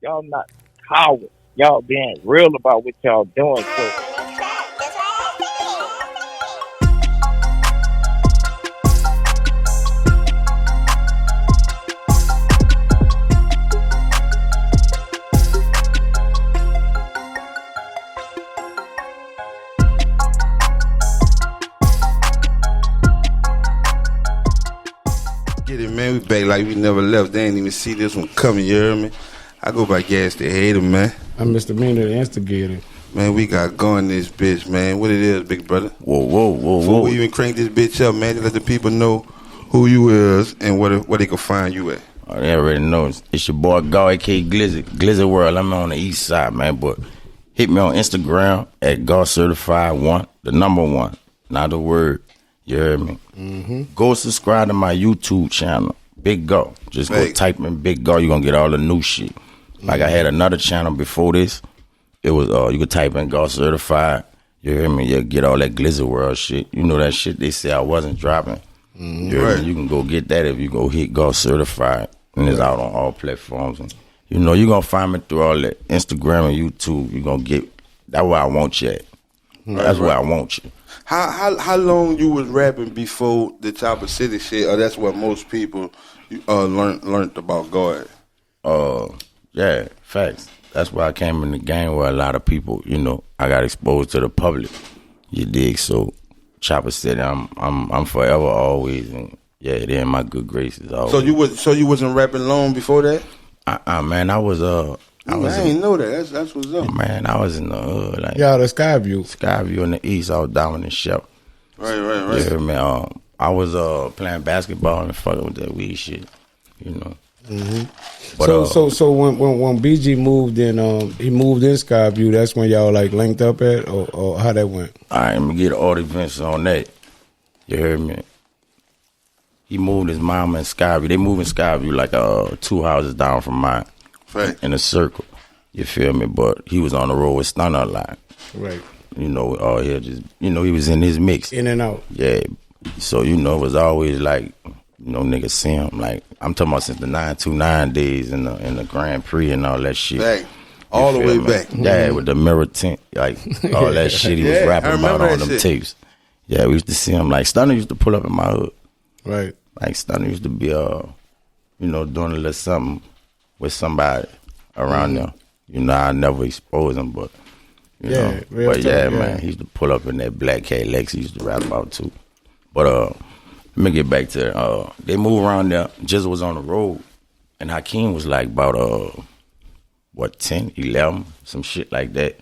Y'all not cowards. Y'all being real about what y'all doing. So Get it, man. We back like we never left. They ain't even see this one coming, you hear me? I go by Gas the Hater, man. I'm Mr. MEANA, the instigator. Man, we got going this bitch, man. What it is, big brother? Whoa. Before we even crank this bitch up, man, to let the people know who you is and where they can find you at. Oh, they already know. It's your boy, Gaw, a.k.a. Glizzy. Glizzy World. I'm on the east side, man. But hit me on Instagram at Gaw Certified 1, the number 1, not the word. You heard me? Mm-hmm. Go subscribe to my YouTube channel, Big Gaw. Just go type in Big Gaw. You're going to get all the new shit. Like I had another channel before this. It was, you could type in Gaw Certified. You hear me? You get all that Glizzy World shit. You know that shit they say I wasn't dropping. You hear me? You can go get that if you go hit Gaw Certified. And it's out on all platforms. And, you know, you're going to find me through all that Instagram and YouTube. You're going to get, that's where I want you at. That's where I want you. How long you was rapping before the Chopper City shit, or that's what most people learned about God? Yeah, facts. That's why I came in the game where a lot of people, you know, I got exposed to the public. You dig? So Chopper City, I'm forever always, and yeah, they're in my good graces. Always. So you wasn't rapping long before that? Man, I ain't know that. That's what's up. Man, I was in the hood. Like, the Skyview. Skyview in the east. I was down in Shep. Right. Yeah, man. I was playing basketball and fucking with that weed shit, you know. Mm-hmm. But, so when BG moved in, he moved in Skyview. That's when y'all like linked up at, or how that went? All right, let me get all the events on that. You heard me? He moved his mama in Skyview. They moved in Skyview like 2 houses down from mine. Right. In a circle. You feel me? But he was on the road with Stunner a lot. Right. You know, all here just, you know, he was in his mix. In and out. Yeah. So, you know, it was always like, you know, niggas see him. Like, I'm talking about since the 929 days in the Grand Prix and all that shit. Back. All the way back. Yeah, with the mirror tint. Like, all that shit he was rapping about on them tapes. Yeah, we used to see him. Like, Stunner used to pull up in my hood. Right. Like, Stunner used to be, you know, doing a little something with somebody around there. You know, I never expose him, but, you know. But, man, he used to pull up in that black Cadillac he used to rap about, too. But, let me get back to they moved around there. Jizzle was on the road, and Hakeem was like about, 10, 11, some shit like that.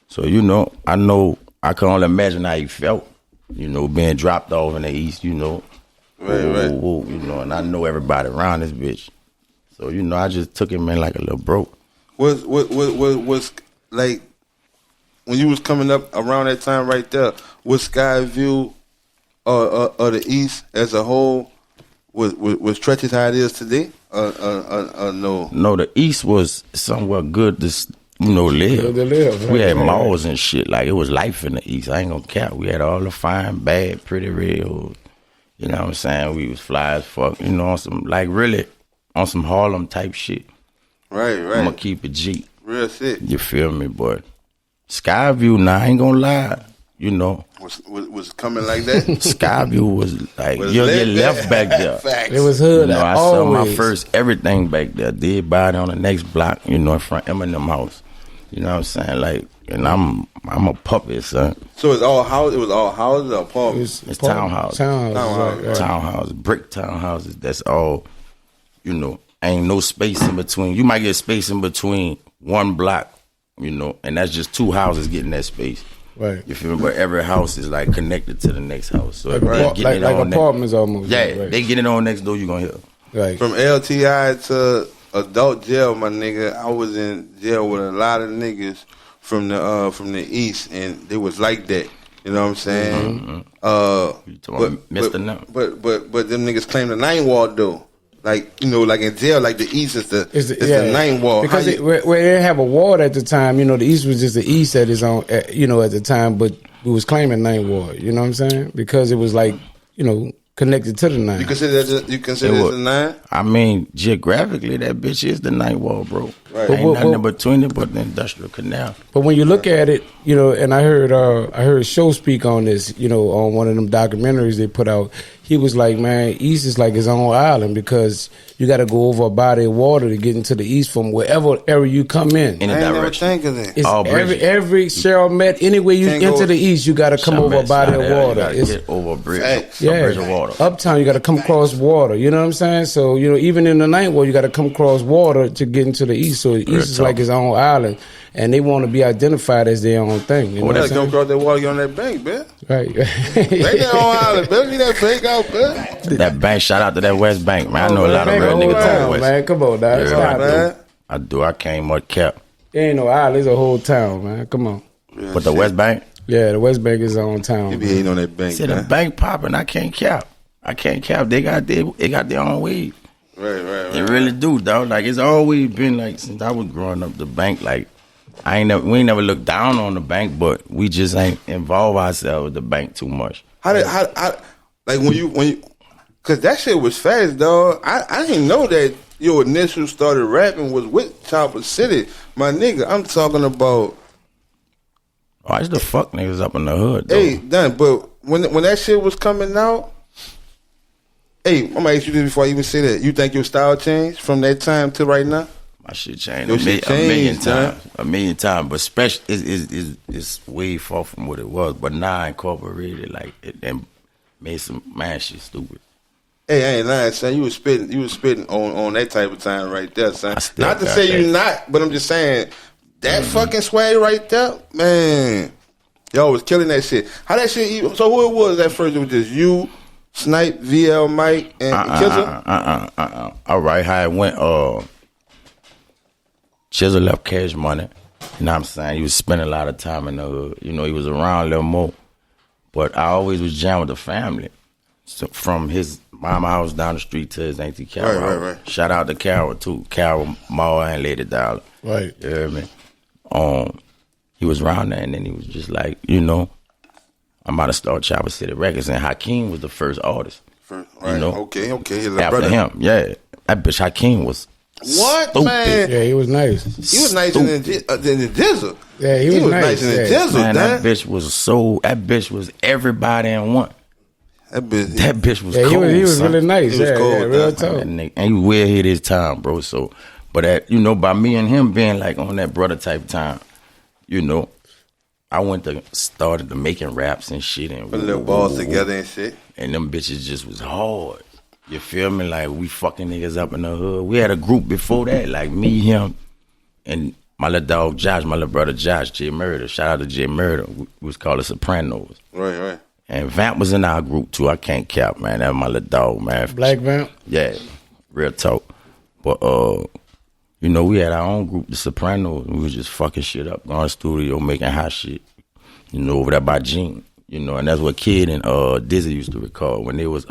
So, you know, I can only imagine how he felt, you know, being dropped off in the East, you know. Right. You know, and I know everybody around this bitch. So, you know, I just took him in like a little broke. Was like when you was coming up around that time right there, was Skyview or the East as a whole was treacherous how it is today? No. No, the East was somewhat good to, you know, live. Right? We had malls and shit. Like, it was life in the East. I ain't gonna cap. We had all the fine, bad, pretty red hoods. You know what I'm saying? We was fly as fuck. You know, on some, like, really, on some Harlem type shit. Right. I'm gonna keep it G. Real shit. You feel me? But Skyview, now I ain't gonna lie. You know, was coming like that. Skyview was like you'll get left back there. Facts. It was hood. You know, I saw my first everything back there. Did buy it on the next block. You know, in front of Eminem house. You know what I'm saying? Like, and I'm a puppet, son. So it's all house. It was all houses or apartments. It's townhouses. Townhouses. Townhouses, brick townhouses. That's all. You know, ain't no space in between. You might get space in between one block. You know, and that's just 2 houses getting that space. Right. You feel me? But every house is like connected to the next house. So if like, they get it on apartments almost. Yeah, right. they get it on next door, you gonna hear. Right. From LTI to adult jail, my nigga, I was in jail with a lot of niggas from the East, and they was like that. You know what I'm saying? Mm-hmm. You talking about Mr. No. But them niggas claim the 9 wall though. Like, you know, like in jail, like the East is the 9 wall. Because where they didn't have a ward at the time, you know, the East was just the East at its own, you know, at the time, but we was claiming 9 ward, you know what I'm saying? Because it was like, you know, connected to the 9. You consider it as a 9? I mean, geographically, that bitch is the 9 wall, bro. Right. Ain't nothing between it but the industrial canal. But when you look at it, you know, and I heard Show speak on this, you know, on one of them documentaries they put out. He was like, man, East is like his own island because you got to go over a body of water to get into the East from wherever area you come in. In a I ain't never direction. think of that. It's all bridges. every Cheryl met anywhere you Can't enter go- the East, you got to come over a body of water. You gotta It's, get over a bridge. Facts. A bridge of water. Uptown, you got to come across water. You know what I'm saying? So, you know, even in the Ninth Ward, you got to come across water to get into the East. So the East is talk. like his own island, and they want to be identified as their own thing. You know Well, what let's I'm come saying? across that water, get on that bank, man. Right. They their own island, man. Leave that bank out, man. That bank, shout out to that West Bank, man. I know a lot of Bank real whole niggas town, out West. man. Come on, dog. Yeah, Stop, I man. do. I do. I came with cap. It ain't no island. It's a whole town, man. Come on. Yeah, Oh, But the shit. West Bank, Yeah, the West Bank is on town. He be man. hating on that bank, see the man. bank popping. I can't cap. I can't cap. They got their own weed. Right. They really do, dog. Like it's always been like since I was growing up, the bank. Like we ain't never looked down on the bank, but we just ain't involve ourselves with the bank too much. How like when you, cause that shit was fast, dog. I didn't know that your initial started rapping was with Chopper City, my nigga. I'm talking about. Oh, I used to fuck niggas up in the hood, though. Hey, done. But when that shit was coming out, hey, I'm gonna ask you this before I even say that. You think your style changed from that time to right now? My shit changed Your shit a million changed, man. times. A million times. But special is way far from what it was. But now I incorporated like it and made some man shit stupid. Hey, I ain't lying, son. You was spitting on that type of time right there, son. I still Not to got say that. you not, but I'm just saying that fucking swag right there, man. Y'all was killing that shit. How that shit? So who it was at first? It was just you, Snipe, VL, Mike, and Kizza. All right, how it went. Chisel left Cash Money. You know what I'm saying? He was spending a lot of time in the hood. You know, he was around a little more. But I always was jamming with the family. So from his mama house down the street to his auntie Carol. Right. Shout out to Carol too. Carol, Ma, and Lady Dollar. Right. You hear me? He was around there, and then he was just like, you know, I'm about to start Chopper City Records, and Hakeem was the first artist. Right. You know? Okay. His little After brother. him, yeah. That bitch Hakeem was What, stupid. man? Yeah, he was nice. He was nice in the Jizzle. Yeah, he was nice, in the yeah. Jizzle, Man, man. that bitch was everybody in one. That bitch. That bitch was Yeah, cold. he was son. really nice. He was Yeah, cold, yeah, real man. talk. That nigga- And he well hit his time, bro. So, but at, you know, by me and him being like on that brother type time, you know, I started to making raps and shit and Put little balls together and shit. and them bitches just was hard. You feel me? Like we fucking niggas up in the hood. We had a group before that, like me, him, and my little dog Josh, my little brother Josh, J Murder. Shout out to J Murder. We was called the Sopranos. Right. And Vamp was in our group too. I can't cap, man. That was my little dog, man. Black Vamp. Yeah, real talk. But you know, we had our own group, the Sopranos, and we was just fucking shit up, going to the studio, making hot shit. You know, over there by Gene. You know, and that's what Kid and Dizzy used to record when they was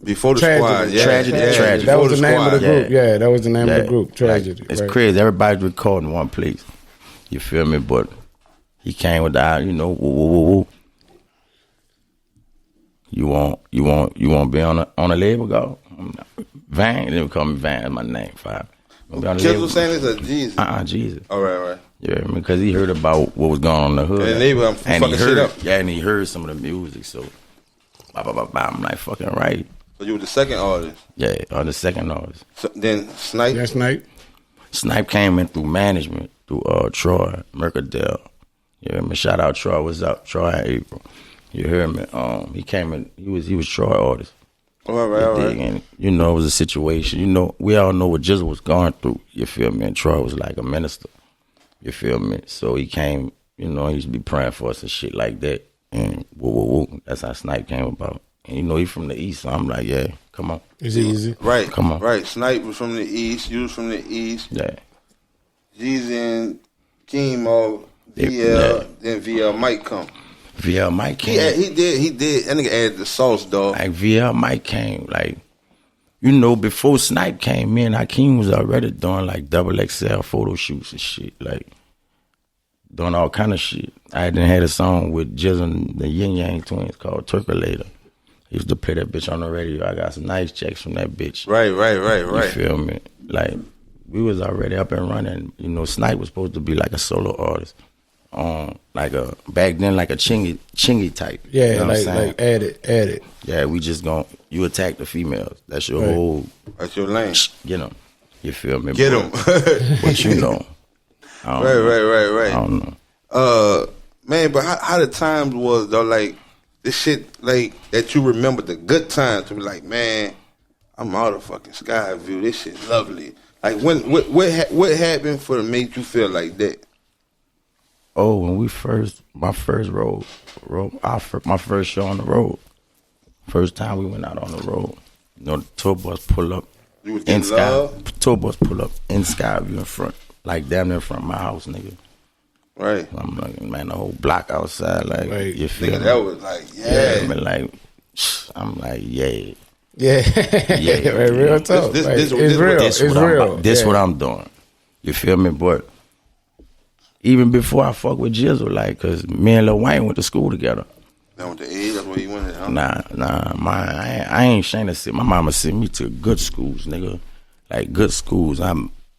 Before the Tragedy. squad. Yeah. Tragedy. Yeah. Tragedy. That Before was the name of the squad. group. Yeah, that was the name of the group. Tragedy. Like, it's right. crazy. Everybody's recording in one place. You feel me? But he came with the, you know, woo. You want to be on a label, go? Van, they would call me Van. That's my name. Five. Kids was saying it's a Jesus. Jesus. All right. Yeah, because he heard about what was going on in the hood. And they were and fucking he shit heard, up. yeah, and he heard some of the music. So, I'm like, fucking right. So you were the second artist. Yeah, on the second artist. So then Snipe. That's night. Snipe came in through management, through Troy, Mercadale. You hear me? Shout out Troy. What's up? Troy and April. You hear me? He came in, he was Troy artist. All right. And, you know, it was a situation. You know, we all know what Jizzle was going through. You feel me? And Troy was like a minister. You feel me? So he came, you know, he used to be praying for us and shit like that. And woo. That's how Snipe came about. And, you know, he from the East, so I'm like, yeah, come on. It's easy. Right. Come on. Right. Snipe was from the East. You was from the East. Yeah. Jeezy and Chemo, VL, Yeah. then VL Mike come. VL Mike came. He did. That nigga added the sauce, dog. Like, VL Mike came, like, you know, before Snipe came in, Hakeem was already doing, like, XXL photo shoots and shit, like, doing all kind of shit. I done had a song with Jizzle and the Yin Yang Twins called Turkulator. He used to play that bitch on the radio. I got some nice checks from that bitch. Right. You feel me? Like, we was already up and running. You know, Snipe was supposed to be like a solo artist. Like a back then, like a chingy type. Yeah, you know like add it. Yeah, we just you attack the females. That's your whole. That's your lane. You know, you feel me? Get them. But you know, Right. I don't know. Man, but how the times was though? Like this shit, like that you remember the good times to be like, man, I'm out of fucking Skyview. This shit lovely. Like what happened for to make you feel like that? Oh, when my first show on the road. First time we went out on the road. You know, the tour bus pull up You was getting love? Tour bus pull up in Skyview in front, like damn near in front of my house, nigga. Right. I'm like, man, the whole block outside, like, Right. you feel Nigga, me? that was like, yeah. I mean, like, I'm like, yeah. Yeah, Yeah. right, real talk. This- Like, this- it's this- real. This It's real. This what I'm doing. You feel me? But even before I fuck with Jizzle, like, cause me and Lil Wayne went to school together. That was the age. That's where you went. Huh? I ain't ashamed to say. My mama sent me to good schools, nigga. Like good schools.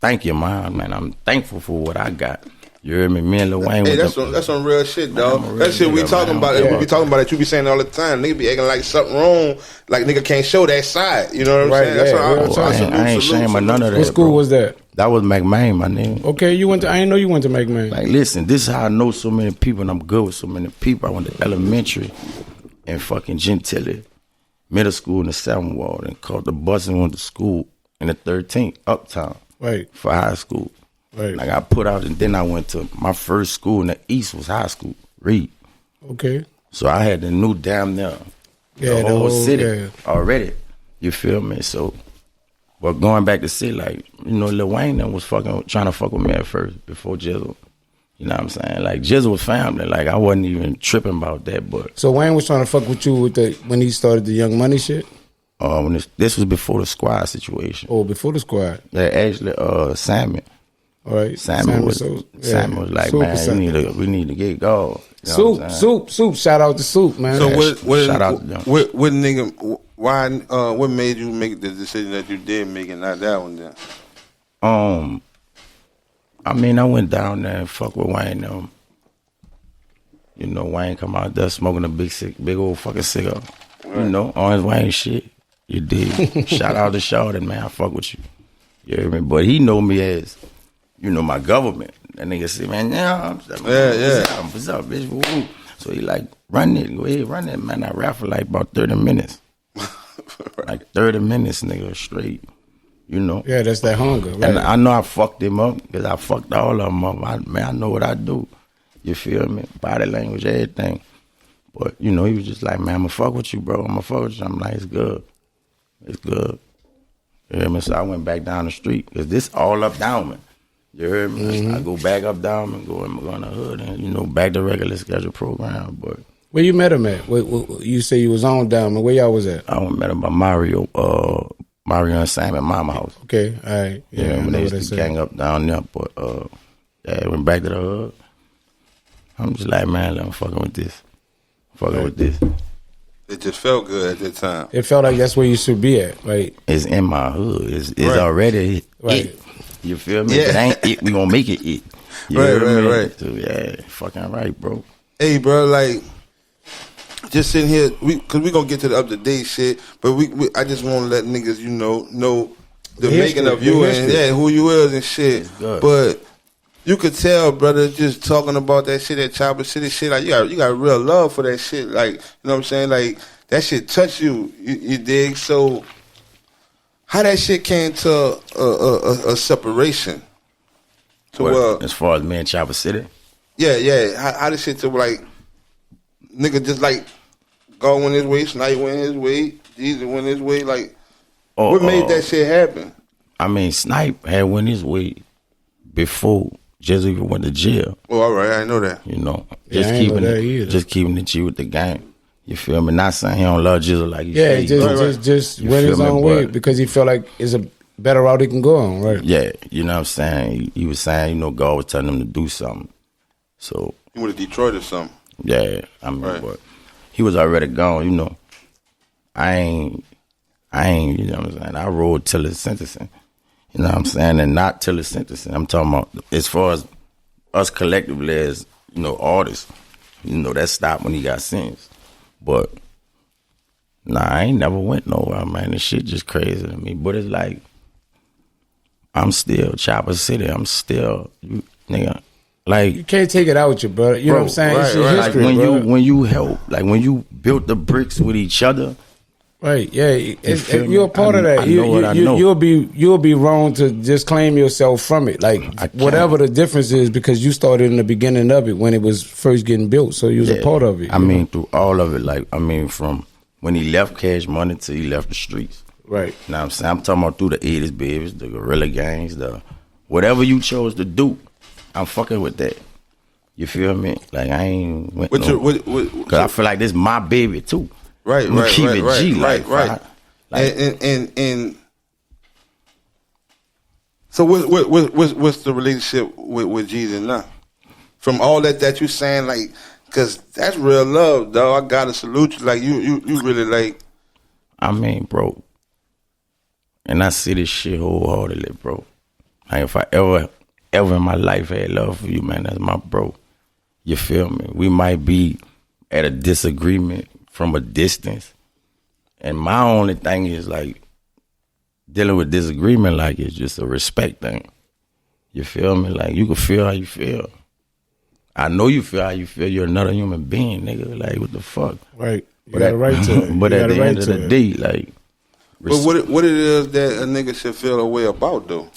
Thank you, mom, man. I'm thankful for what I got. You hear me? Me and Lil Wayne. Hey, that's some real shit, dog. I'm a real That shit we nigga, talking man. about. Yeah. We be talking about it. You be saying it all the time. Nigga be acting like something wrong. Like nigga can't show that side. You know what I'm Right, saying? That's yeah, what real I'm talk. saying. I ain't ashamed of none of that. What school bro. was that? That was McMahon, my nigga. Okay, you went to. I didn't know you went to McMahon. Like, listen, this is how I know so many people, and I'm good with so many people. I went to elementary and fucking Gentilly, middle school in the 7th Ward, and caught the bus and went to school in the 13th, uptown, Right. for high school. Right. Like, I put out, and then I went to my first school in the East was high school, Reed. Okay. So I had the new damn near Yeah, the whole city yeah. already. You feel me? So, but going back to city, like, you know, Lil Wayne then was trying to fuck with me at first before Jizzle. You know what I'm saying? Like, Jizzle was family. Like, I wasn't even tripping about that, but So Wayne was trying to fuck with you when he started the Young Money shit. when this was before the squad situation. Oh, before the squad. Yeah, actually, Sammy. All right. Sammy was like, Super man, Sammy. we need to get going. You know what I'm saying? Soup. Shout out to Soup, man. So Shout out to them. what nigga? Why? What made you make the decision that you did make and not that one then? I mean, I went down there and fuck with Wayne. You know, Wayne come out there smoking a big old fucking cigar. Right. You know, on his Wayne shit. You did. Shout out to Shawty, man. I fuck with you. You hear me? But he know me as, you know, my government. That nigga say, man, yeah. What's up, bitch? Woo. So he like, run it. Go ahead, run it, man. I rap for like about 30 minutes. Right. Like 30 minutes, nigga, straight. You know? Yeah, that's that hunger. Right? And I know I fucked him up because I fucked all of them up. I know what I do. You feel me? Body language, everything. But, you know, he was just like, man, I'm going to fuck with you, bro. I'm going to fuck with you. I'm like, it's good. It's good. You hear me? So I went back down the street because this all up down, man. You heard me? Mm-hmm. I go back up down and go in the hood and, you know, back to regular schedule program. But Where you met him at? You say you was on Diamond. Where y'all was at? I met him by Mario and Sam at Mama house. Okay, all right. Yeah, I when know they what used to said. gang up down there. But, yeah, went back to the hood. I'm just like, man, I'm fucking with this. With this. It just felt good at that time. It felt like that's where you should be at, right? It's in my hood. It's Right. already Right. it. You feel me? Yeah. If it ain't it, we gonna make it it. You Right, hear me? right. So, yeah, fucking right, bro. Hey, bro, like, just sitting here, because we going to get to the up-to-date shit, but I just want to let niggas, you know the history, making of the you and, history. who you is and shit. It's good. But you could tell, brother, just talking about that shit at Chopper City shit, like, you got real love for that shit. Like, you know what I'm saying? Like, that shit touch you. You dig? So, how that shit came to a separation? As far as me and Chopper City, Yeah. How this shit to like, nigga just like God went his way, Snipe went his way, Jesus went his way. Like, what made that shit happen? I mean, Snipe had went his way before Jizzle even went to jail. Oh, all right, I know that. You know, Yeah, I ain't know that either. just keeping it G with the game. You feel me? Not saying he don't love Jizzle like he Yeah, say he do. just You went his feel me? own way But- because he felt like it's a better route he can go on, right? Yeah, you know what I'm saying? He was saying, you know, God was telling him to do something. So, He went to Detroit or something. yeah, I mean, Right. but he was already gone, you know. I ain't, you know what I'm saying? I rolled till his sentencing. You know what I'm saying? And not till the sentencing. I'm talking about as far as us collectively as, you know, artists. You know, that stopped when he got sentenced. But, nah, I ain't never went nowhere, man. This shit just crazy to me. But it's like, I'm still Chopper City. I'm still, nigga. Like, you can't take it out with you, bro. You know what I'm saying? It's your history, like bro. when you help, like when you built the bricks with each other. Right, yeah, you're a part of that. I know. You'll be wrong to just claim yourself from it. Like whatever the difference is, because you started in the beginning of it when it was first getting built, so you was a part of it. I mean, through all of it. Like, I mean, from when he left Cash Money till he left the streets. Right. You know what I'm saying? I'm talking about through the 80s, babies, the guerrilla gangs, the whatever you chose to do. I'm fucking with that. You feel me? Like, I ain't went because I feel like this my baby too. Right. And so what's the relationship with Jesus now? From all that you saying, like, because that's real love, dog. I gotta salute you. Like, you really like. I mean, bro, and I see this shit wholeheartedly, bro. Like, if I ever in my life had love for you, man, that's my bro. You feel me? We might be at a disagreement from a distance, and my only thing is, like, dealing with disagreement, like, it's just a respect thing. You feel me? Like, you can feel how you feel. I know you feel how you feel. You're another human being, nigga. Like, what the fuck? Right. You got a right to it. But at the end of the day, like. But what it is that a nigga should feel a way about, though?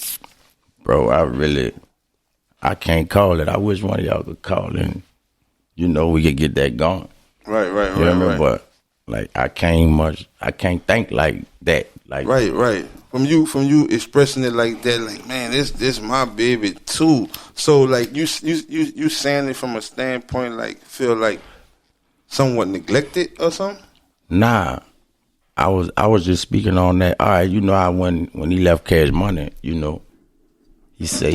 Bro, I can't call it. I wish one of y'all could call in. You know, we could get that going. Right. You know what I mean? But, like, I can't think like that. Like, right. From you expressing it like that, like, man, this my baby too. So, like, you saying it from a standpoint, like, feel like somewhat neglected or something? Nah, I was just speaking on that. All right, you know how when he left Cash Money, you know, he said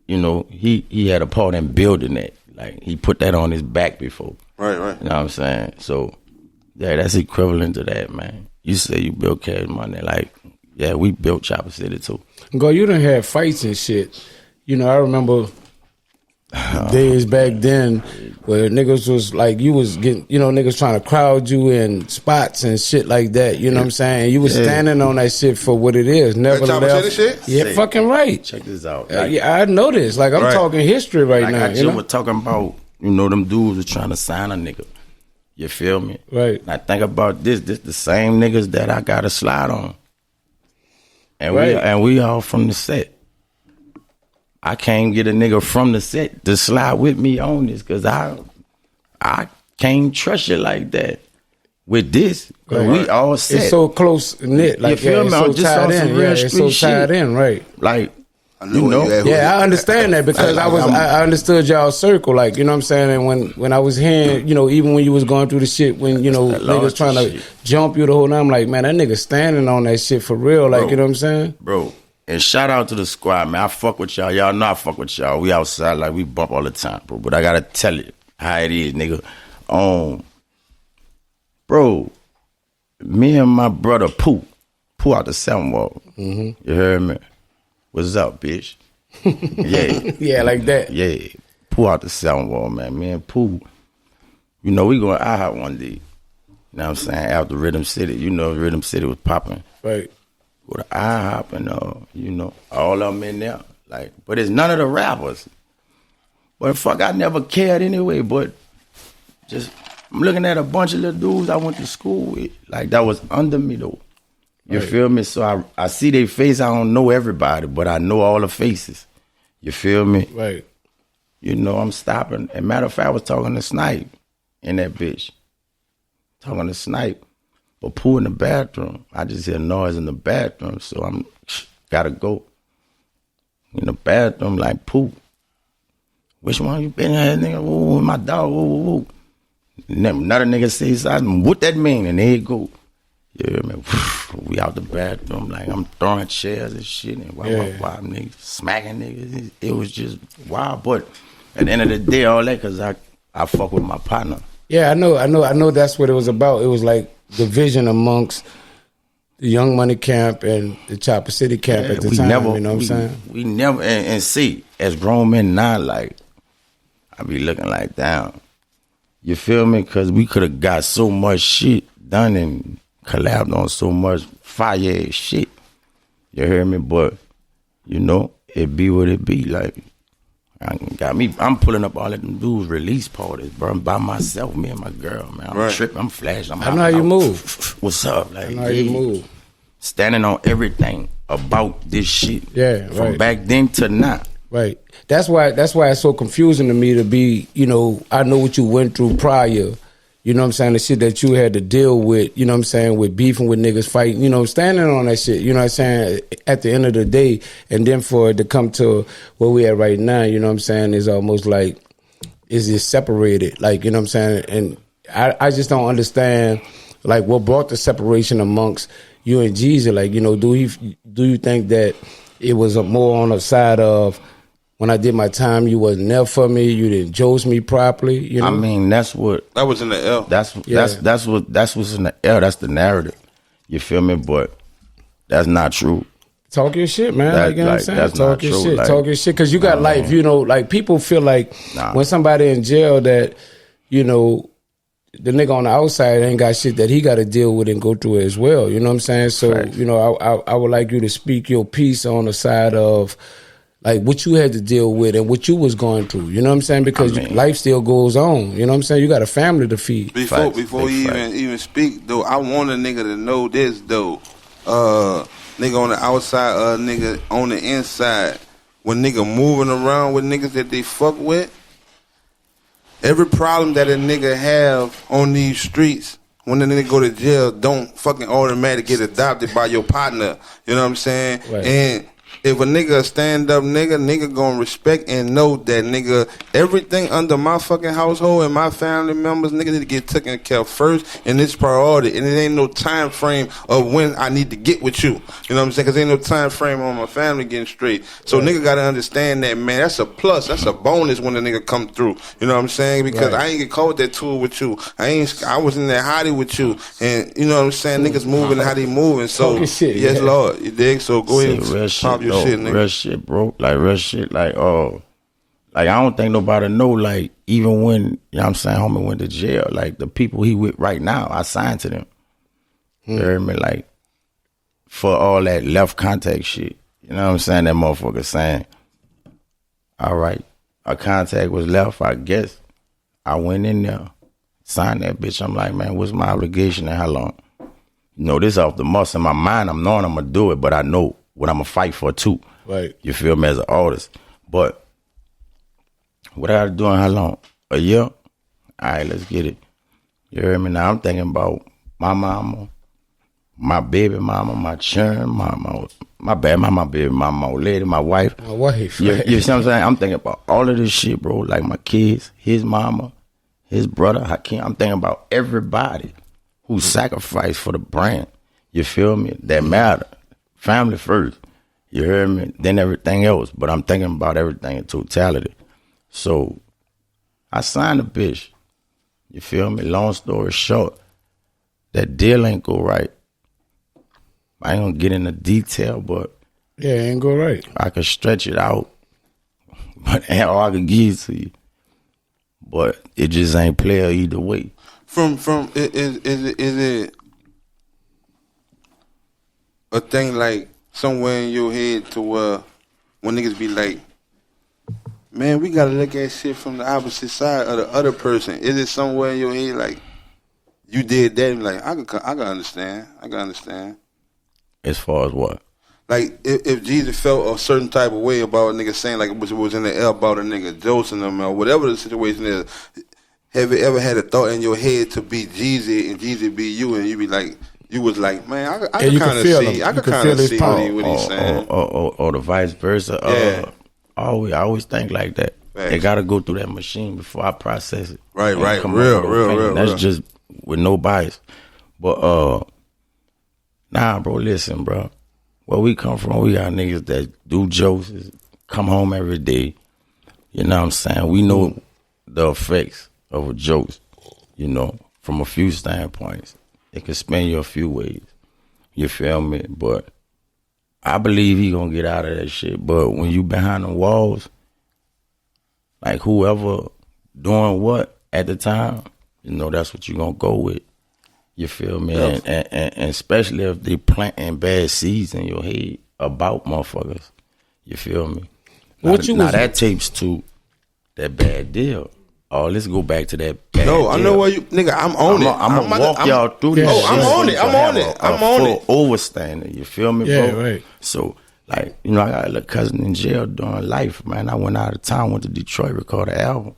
he had a part in building that. Like, he put that on his back before. Right. You know what I'm saying? So, yeah, that's equivalent to that, man. You say you built Cash Money, like, yeah, we built Chopper City too. Go, you done had fights and shit. You know, I remember days back then where niggas was like, you was getting, you know, niggas trying to crowd you in spots and shit like that. You know what I'm saying? You was standing on that shit for what it is. Never left. Shit? Yeah, fucking right. Check this out. Yeah, I know this. Like, I'm talking history right now. I just was talking about, you know, them dudes was trying to sign a nigga. You feel me? Right. Now think about this the same niggas that I got to slide on. And we all from the set. I can't get a nigga from the set to slide with me on this because I can't trust you like that with this. Cause we all set. It's so close knit. Like, you feel me? It's so tied in. Yeah, it's so tied in, right? Like, I understand that because I understood y'all circle, like, you know what I'm saying? And when I was hearing, you know, even when you was going through the shit, when, you know, niggas trying to jump you the whole time, I'm like, man, that nigga standing on that shit for real, like, bro, you know what I'm saying? Bro, and shout out to the squad, man. I fuck with y'all. Y'all know I fuck with y'all. We outside, like, we bump all the time, bro. But I gotta tell you how it is, nigga. Bro, me and my brother Pooh out the 7 Wall. Mm-hmm. You heard me? What's up, bitch? Yeah. Yeah, like that. Yeah. Pooh out the 7 Wall, man. Me and Pooh, you know, we going IHOP one day. You know what I'm saying? After Rhythm City. You know, Rhythm City was popping. Right. With IHOP and, you know, all of them in there. Like, but it's none of the rappers. But fuck, I never cared anyway, but just, I'm looking at a bunch of little dudes I went to school with. Like, that was under me, though. You feel me? So I see their face. I don't know everybody, but I know all the faces. You feel me? Right. You know, I'm stopping. And matter of fact, I was talking to Snipe in that bitch. Talking to Snipe. But Pooh in the bathroom. I just hear noise in the bathroom, so I'm gotta go. In the bathroom, like, Pooh, which one you been here, nigga? Ooh, my dog, ooh. Another nigga say something. What that mean? And there you go. Yeah, man, we out the bathroom, like, I'm throwing chairs and shit, and wild niggas, smacking niggas. It was just wild, but at the end of the day, all that, because I fuck with my partner. Yeah, I know that's what it was about. It was like division amongst the Young Money camp and the Chopper City camp at the time. You know what I'm saying? We never and see as grown men now, like I be looking like down. You feel me? Because we could have got so much shit done and collabed on so much fire ass shit. You hear me? But you know, it be what it be. Like I'm pulling up all of them dudes release parties, bro. I'm by myself, me and my girl, man. I'm tripping, I'm flashing. I know how you move. What's up? Like, I know how you move. Standing on everything about this shit. Yeah, right. From back then to now. Right. That's why it's so confusing to me to be, you know, I know what you went through prior. You know what I'm saying? The shit that you had to deal with, you know what I'm saying, with beefing with niggas, fighting, you know, standing on that shit, you know what I'm saying, at the end of the day. And then for it to come to where we at right now, you know what I'm saying, is almost like, is it separated? Like, you know what I'm saying? And I just don't understand, like, what brought the separation amongst you and Jeezy. Like, you know, do you think that it was more on the side of, when I did my time, you wasn't there for me. You didn't jose me properly. You know? I mean, that's what that was in the L. That's what's in the L. That's the narrative. You feel me? But that's not true. Talk your shit, man. Like, you know what I'm saying? That's Talk your shit. Like, talk your shit. Because you got life. You know, like people feel like when somebody in jail that, you know, the nigga on the outside ain't got shit that he got to deal with and go through it as well. You know what I'm saying? So, right. You know, I would like you to speak your piece on the side of, like, what you had to deal with and what you was going through. You know what I'm saying? Because life still goes on. You know what I'm saying? You got a family to feed. Before you even speak, though, I want a nigga to know this, though. Nigga on the outside, nigga on the inside. When nigga moving around with niggas that they fuck with, every problem that a nigga have on these streets, when the nigga go to jail, don't fucking automatically get adopted by your partner. You know what I'm saying? Right. And if a nigga stand up nigga gonna respect and know that nigga, everything under my fucking household and my family members, nigga need to get taken care of first, and it's priority. And it ain't no time frame of when I need to get with you. You know what I'm saying? Because ain't no time frame on my family getting straight. So right. Nigga gotta understand that, man. That's a plus. That's a bonus when the nigga come through. You know what I'm saying? Because right. I ain't get caught with that tool with you. I was in that hottie with you, and you know what I'm saying? Niggas moving how they moving. So shit, yes, yeah. Lord, you dig? So go ahead and pop your shit, nigga. Real shit, bro. Like, real shit. Like, like, I don't think nobody know, like, even when, you know what I'm saying, homie went to jail, like, the people he with right now, I signed to them. You hear me? Like, for all that left contact shit. You know what I'm saying? That motherfucker saying, all right, a contact was left, I guess. I went in there, signed that bitch. I'm like, man, what's my obligation and how long? You know, this off the muscle in my mind. I'm knowing I'm going to do it, but I know what I'm going to fight for, too. Right. You feel me, as an artist. But what I got to do in how long? A year? All right, let's get it. You hear me? Now I'm thinking about my mama, my baby mama, my children, my baby mama, my old lady, my wife. My wife. You see what I'm saying? I'm thinking about all of this shit, bro. Like my kids, his mama, his brother, Hakeem. I'm thinking about everybody who sacrificed for the brand. You feel me? That matter. Family first. You hear me? Then everything else. But I'm thinking about everything in totality. So I signed a bitch. You feel me? Long story short, that deal ain't go right. I ain't gonna get into detail, but yeah, it ain't go right. I could stretch it out, but or I could give it to you. But it just ain't play either way. From is it a thing like somewhere in your head to where when niggas be like, man, we gotta look at shit from the opposite side of the other person. Is it somewhere in your head like you did that and like I can understand. As far as what? Like if Jesus felt a certain type of way about a nigga saying like it was in the air about a nigga josing them or whatever the situation is, have you ever had a thought in your head to be Jeezy and Jeezy be you and you be like, you was like, man, I can kind of see, I can kind of see what he's saying. Or the vice versa. Yeah. I always think like that. Right. They got to go through that machine before I process it. Right. Real. That's just with no bias. But nah, bro, listen, bro. Where we come from, we got niggas that do jokes, come home every day. You know what I'm saying? We know the effects of a joke, you know, from a few standpoints. It can spin you a few ways. You feel me? But I believe he gonna get out of that shit. But when you behind the walls, like whoever doing what at the time, you know that's what you gonna go with. You feel me? Yeah. And especially if they planting bad seeds in your head about motherfuckers. You feel me? Now that tapes to that bad deal. Oh, let's go back to that bad deal. I know where you, nigga. I'm on it. I'm gonna walk y'all through this. Oh, I'm on it. I'm on it. I'm on it. Overstanding. You feel me, Yeah, bro? right. So, like, you know, I got a little cousin in jail doing life, man. I went out of town, went to Detroit, recorded an album.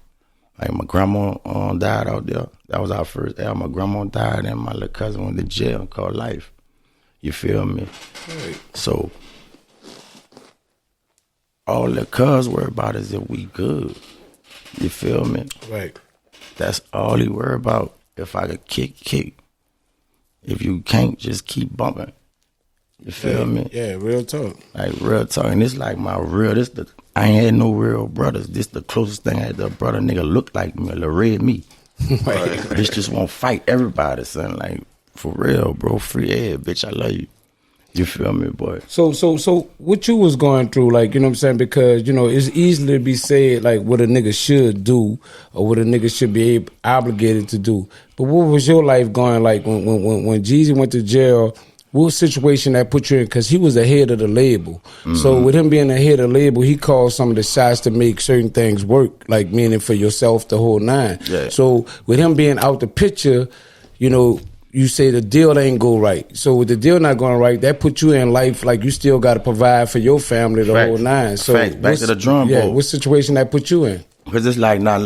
Like, my grandma died out there. That was our first album. My grandma died, and my little cousin went to jail called Life. You feel me? Right. So, all the cuz worry about is if we good. You feel me? Right. That's all he worry about. If I could kick. If you can't, just keep bumping. You feel me? Yeah, real talk. Like real talk. And it's like my real, I ain't had no real brothers. This the closest thing I had to a brother nigga look like me, a little red me. Right. Bitch just won't fight everybody, son. Like, for real, bro. Free head, bitch. I love you. You feel me, boy? So what you was going through, like, you know what I'm saying? Because, you know, it's easy to be said, like, what a nigga should do or what a nigga should be obligated to do. But what was your life going like when Jeezy went to jail? What situation that put you in? Because he was the head of the label. Mm-hmm. So with him being the head of the label, he called some of the shots to make certain things work, like meaning for yourself, the whole nine. Yeah. So with him being out the picture, you know, you say the deal ain't go right. So with the deal not going right, that put you in life like you still got to provide for your family, the whole nine. So back to the drum board. Yeah, what situation that put you in? Because it's like, not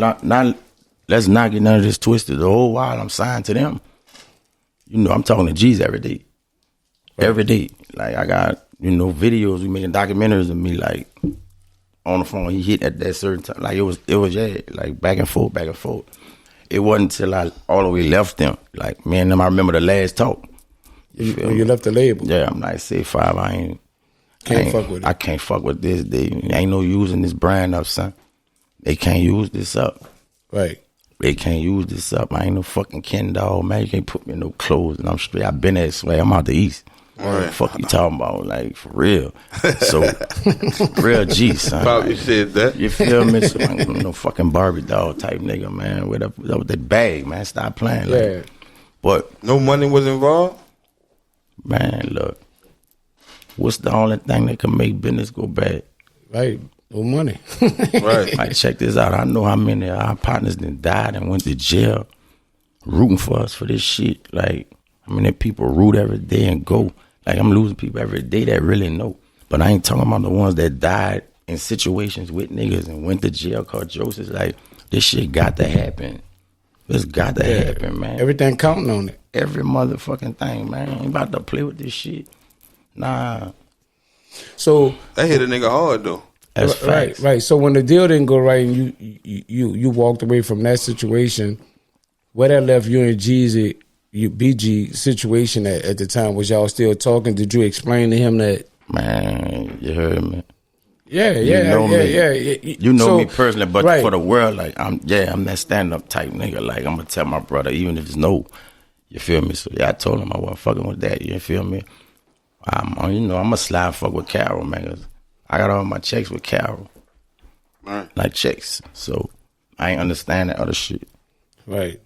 let's not get none of this twisted. The whole while I'm signed to them, you know, I'm talking to G's every day. Right. Every day. Like, I got, you know, videos, we making documentaries of me, like, on the phone. He hit at that certain time. Like, it was yeah, like, back and forth. It wasn't until I all the way left them. Like, me and them, I remember the last talk. When you left the label? Yeah, I'm like, say 5, I can't fuck with it. I can't fuck with this. Ain't no using this brand up, son. They can't use this up. Right. They can't use this up. I ain't no fucking Ken doll, man. You can't put me in no clothes. And I'm straight. I been that way. I'm out the East. Right. Fuck you talking about, like, for real. So, real G, son. Probably like, said that. You feel me? So, I'm no fucking Barbie doll type nigga, man. With that bag, man. Stop playing. Like, yeah. But no money was involved? Man, look. What's the only thing that can make business go bad? Right. No money. Right. Like, check this out. I know how many of our partners that died and went to jail rooting for us for this shit. Like, how many people root every day and go. Like, I'm losing people every day that really know. But I ain't talking about the ones that died in situations with niggas and went to jail called Joseph. Like, this shit got to happen. It's got to happen, man. Everything counting on it. Every motherfucking thing, man. Ain't about to play with this shit. Nah. So that hit a nigga hard though. That's facts. Right. So when the deal didn't go right and you walked away from that situation, where that left you and Jeezy, BG situation at the time, was y'all still talking? Did you explain to him that? Man, you heard me. Yeah. You know me personally, but for the world, like, I'm that stand-up type nigga. Like, I'm gonna tell my brother, even if it's no, you feel me? So yeah, I told him I wasn't fucking with that. You feel me? I'm a slide fuck with Carol, man. 'Cause I got all my checks with Carol, right? Like checks. So I ain't understand that other shit. Right.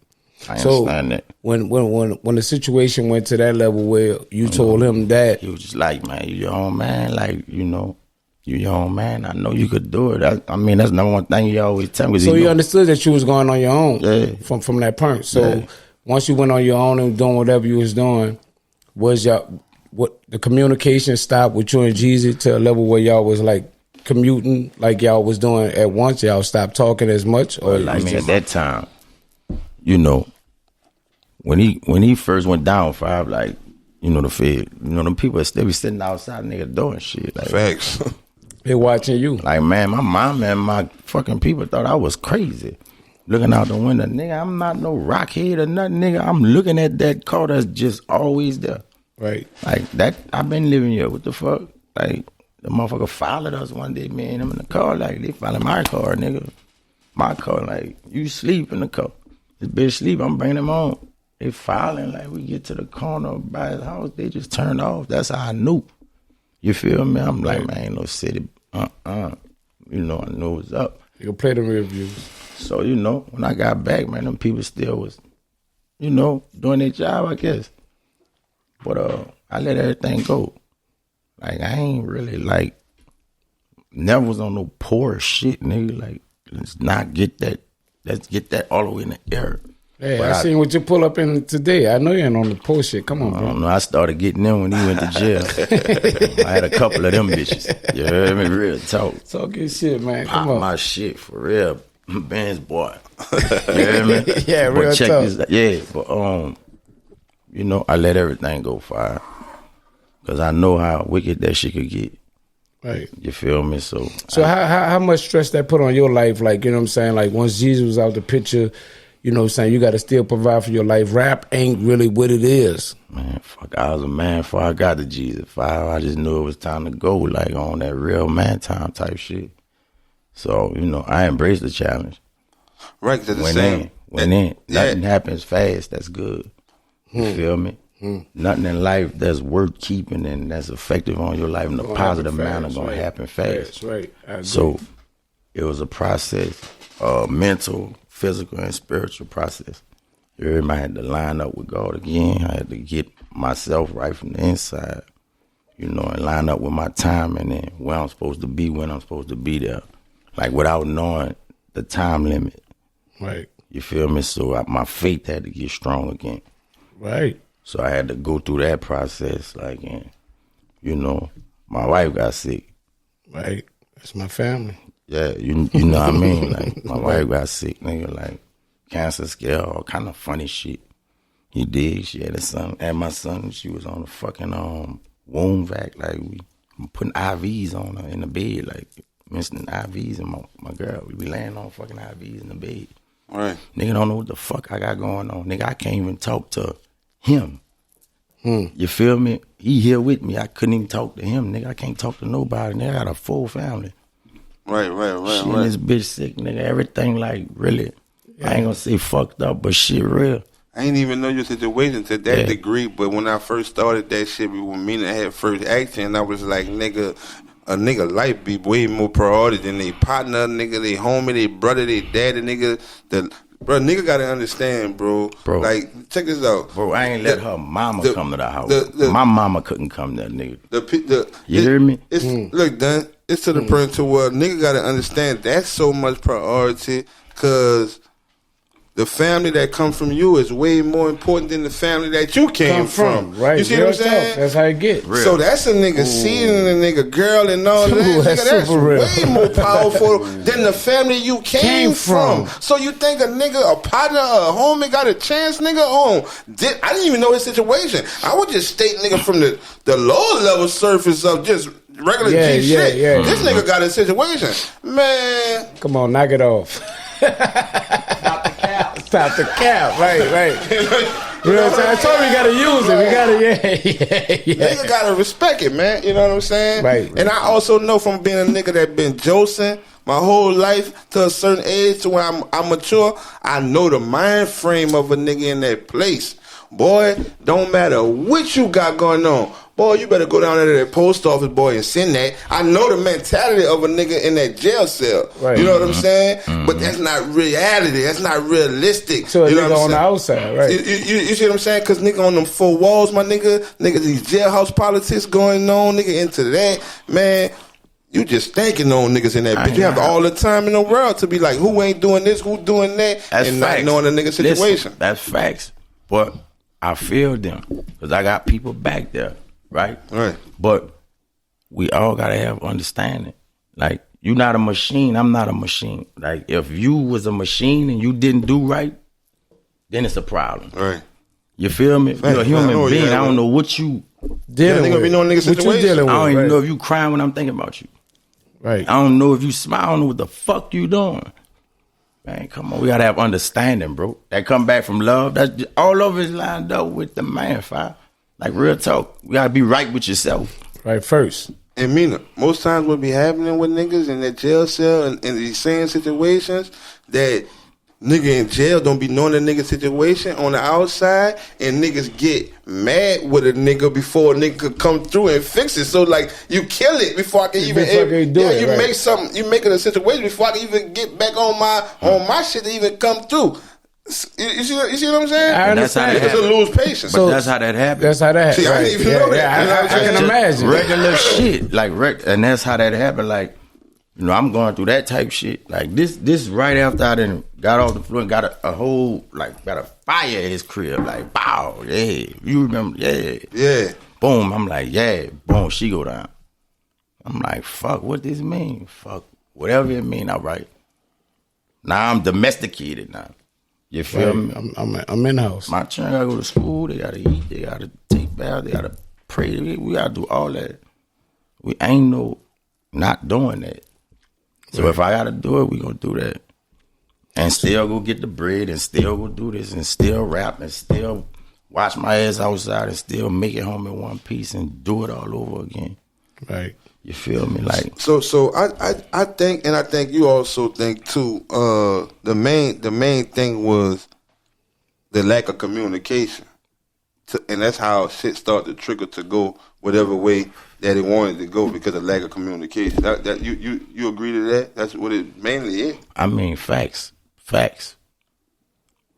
I understand that. When the situation went to that level where you told him that, he was just like, man, you your own man, like, you know. You your own man. I know you could do it. That's number one thing you always tell me. So you understood that you was going on your own from that point. So once you went on your own and doing whatever you was doing, was the communication stopped with you and Jeezy to a level where y'all was like commuting like y'all was doing at once? Y'all stopped talking as much? Or at that time, you know, when he first went down 5, like, you know, the Fed, you know, them people still be sitting outside nigga doing shit. Like, facts. They watching you. Like, man, my mom and my fucking people thought I was crazy. Looking out the window, nigga, I'm not no rockhead or nothing, nigga. I'm looking at that car that's just always there. Right. Like, that, I've been living here. What the fuck? Like, the motherfucker followed us one day, me and him in the car. Like, they followed my car, nigga. My car, like, you sleep in the car. This bitch sleep, I'm bringing him home. They filing like we get to the corner by his house, they just turned off. That's how I knew. You feel me? I'm like, man, ain't no city. You know, I knew it was up. You can play the reviews. So, you know, when I got back, man, them people still was, you know, doing their job, I guess. But I let everything go. Like, I ain't really, like, never was on no poor shit, nigga. Like, let's not get that. Let's get that all the way in the air. Hey, I seen what you pull up in today. I know you ain't on the poor shit. Come on, I bro. don't know. I started getting them when he went to jail. I had a couple of them bitches. You heard me? Real talk. Talk your shit, man. Pop Come on. my shit for real. Ben's boy. You hear me? Yeah, real but check talk. this out. Yeah, but you know, I let everything go fire. Cause I know how wicked that shit could get. Right. You feel me? So how much stress that put on your life? Like, you know what I'm saying? Like, once Jesus was out the picture, you know what I'm saying, you got to still provide for your life. Rap ain't really what it is. Man, fuck, I was a man before I got to Jesus. I just knew it was time to go, like on that real man time type shit. So, you know, I embraced the challenge. Right, because Went in. Nothing happens fast, that's good. You feel me? Nothing in life that's worth keeping and that's effective on your life in a positive manner gonna happen fast. That's right. I agree. So it was a process, mental, physical, and spiritual process. You heard me? I had to line up with God again. I had to get myself right from the inside, you know, and line up with my time and then where I'm supposed to be when I'm supposed to be there. Like without knowing the time limit. Right. You feel me? So my faith had to get strong again. Right. So I had to go through that process. Like, and, you know, my wife got sick. Right. That's my family. Yeah, you know what I mean? Like, my wife got sick, nigga, like, cancer scare, all kind of funny shit. He did. She had a son, and my son, she was on the fucking womb vac. Like, we putting IVs on her in the bed, like, missing IVs, and my girl, we be laying on fucking IVs in the bed. Right. Nigga don't know what the fuck I got going on. Nigga, I can't even talk to him. You feel me? He here with me. I couldn't even talk to him, nigga. I can't talk to nobody. Nigga, I got a full family. Right. Shit, and this bitch sick, nigga. Everything like really. I ain't gonna say fucked up, but shit real. I ain't even know your situation to that degree, but when I first started that shit, when MEANA had first action, I was like, nigga, a nigga life be way more priority than they partner, nigga, they homie, they brother, they daddy, nigga. Bro, nigga gotta understand, bro. Like, check this out. Bro, I ain't let her mama come to the house. My mama couldn't come there, nigga. You hear me? Look, Dan, it's to the point to where nigga gotta understand that's so much priority, cause the family that come from you is way more important than the family that you came from. Right. You see what I'm saying? That's how you get. Real. So that's a nigga seeing a nigga girl and all that. Nigga, that's way more powerful than the family you came from. So you think a nigga, a partner, a homie got a chance, nigga? I didn't even know his situation. I would just state nigga from the lower level surface of just regular G shit. Yeah. This nigga got a situation. Man. Come on, knock it off. Stop the cap. Right. You know what I'm saying? I told you gotta use it. We gotta, Nigga gotta respect it, man. You know what I'm saying? Right. And I also know from being a nigga that been josing my whole life to a certain age to when I'm mature, I know the mind frame of a nigga in that place. Boy, don't matter what you got going on. Boy, you better go down there to that post office, boy, and send that. I know the mentality of a nigga in that jail cell. Right. You know what I'm saying? But that's not reality. That's not realistic. So you know nigga what I'm on the outside, right? You see what I'm saying? Because nigga on them four walls, my nigga, these jailhouse politics going on, nigga, into that, man. You just thinking on niggas in that bitch. You have all the time in the world to be like, who ain't doing this, who doing that, that's and facts. not knowing the nigga situation. Listen, that's facts. But I feel them because I got people back there, right? Right. But we all gotta have understanding. Like, you not a machine, I'm not a machine. Like, if you was a machine and you didn't do right, then it's a problem. Right. You feel me? You're a human being. I don't know what you dealing with. Be knowing nigga situation. I don't even know if you crying when I'm thinking about you. Right. I don't know if you smile. I don't know what the fuck you doing. Man, come on. We gotta have understanding, bro. That come back from love. That's just, all of it's lined up with the man, fire. Like, real talk. We gotta be right with yourself. Right first. And MEANA, most times what be happening with niggas in that jail cell and in these same situations, that nigga in jail don't be knowing the nigga situation on the outside, and niggas get mad with a nigga before a nigga could come through and fix it. So like you kill it before I can even do it, you right. make something, you making a situation before I can even get back on my shit to even come through. You see what I'm saying? I understand. It's a lose patience. But that's how that happened. That's how that See, I didn't even know that. I can imagine. Regular shit. Like, and that's how that happened. Like, you know, I'm going through that type shit. Like, this right after I done got off the floor and got a whole, like, got a fire at his crib. Like, bow, yeah. You remember? Yeah. Yeah. Boom. I'm like, yeah. Boom. She go down. I'm like, fuck, what this mean? Fuck, whatever it mean, all right. Now I'm domesticated now. You feel me? I'm in the house. My children gotta go to school. They gotta eat. They gotta take baths. They gotta pray. We gotta do all that. We ain't no not doing that. So if I gotta do it, we gonna do that. And still go get the bread and still go do this and still rap and still watch my ass outside and still make it home in one piece and do it all over again. Right. You feel me? Like So I think, and I think you also think too. The main thing was the lack of communication, and that's how shit started to trigger to go whatever way that it wanted to go because of lack of communication. That you agree to that? That's what it mainly is. I mean, facts.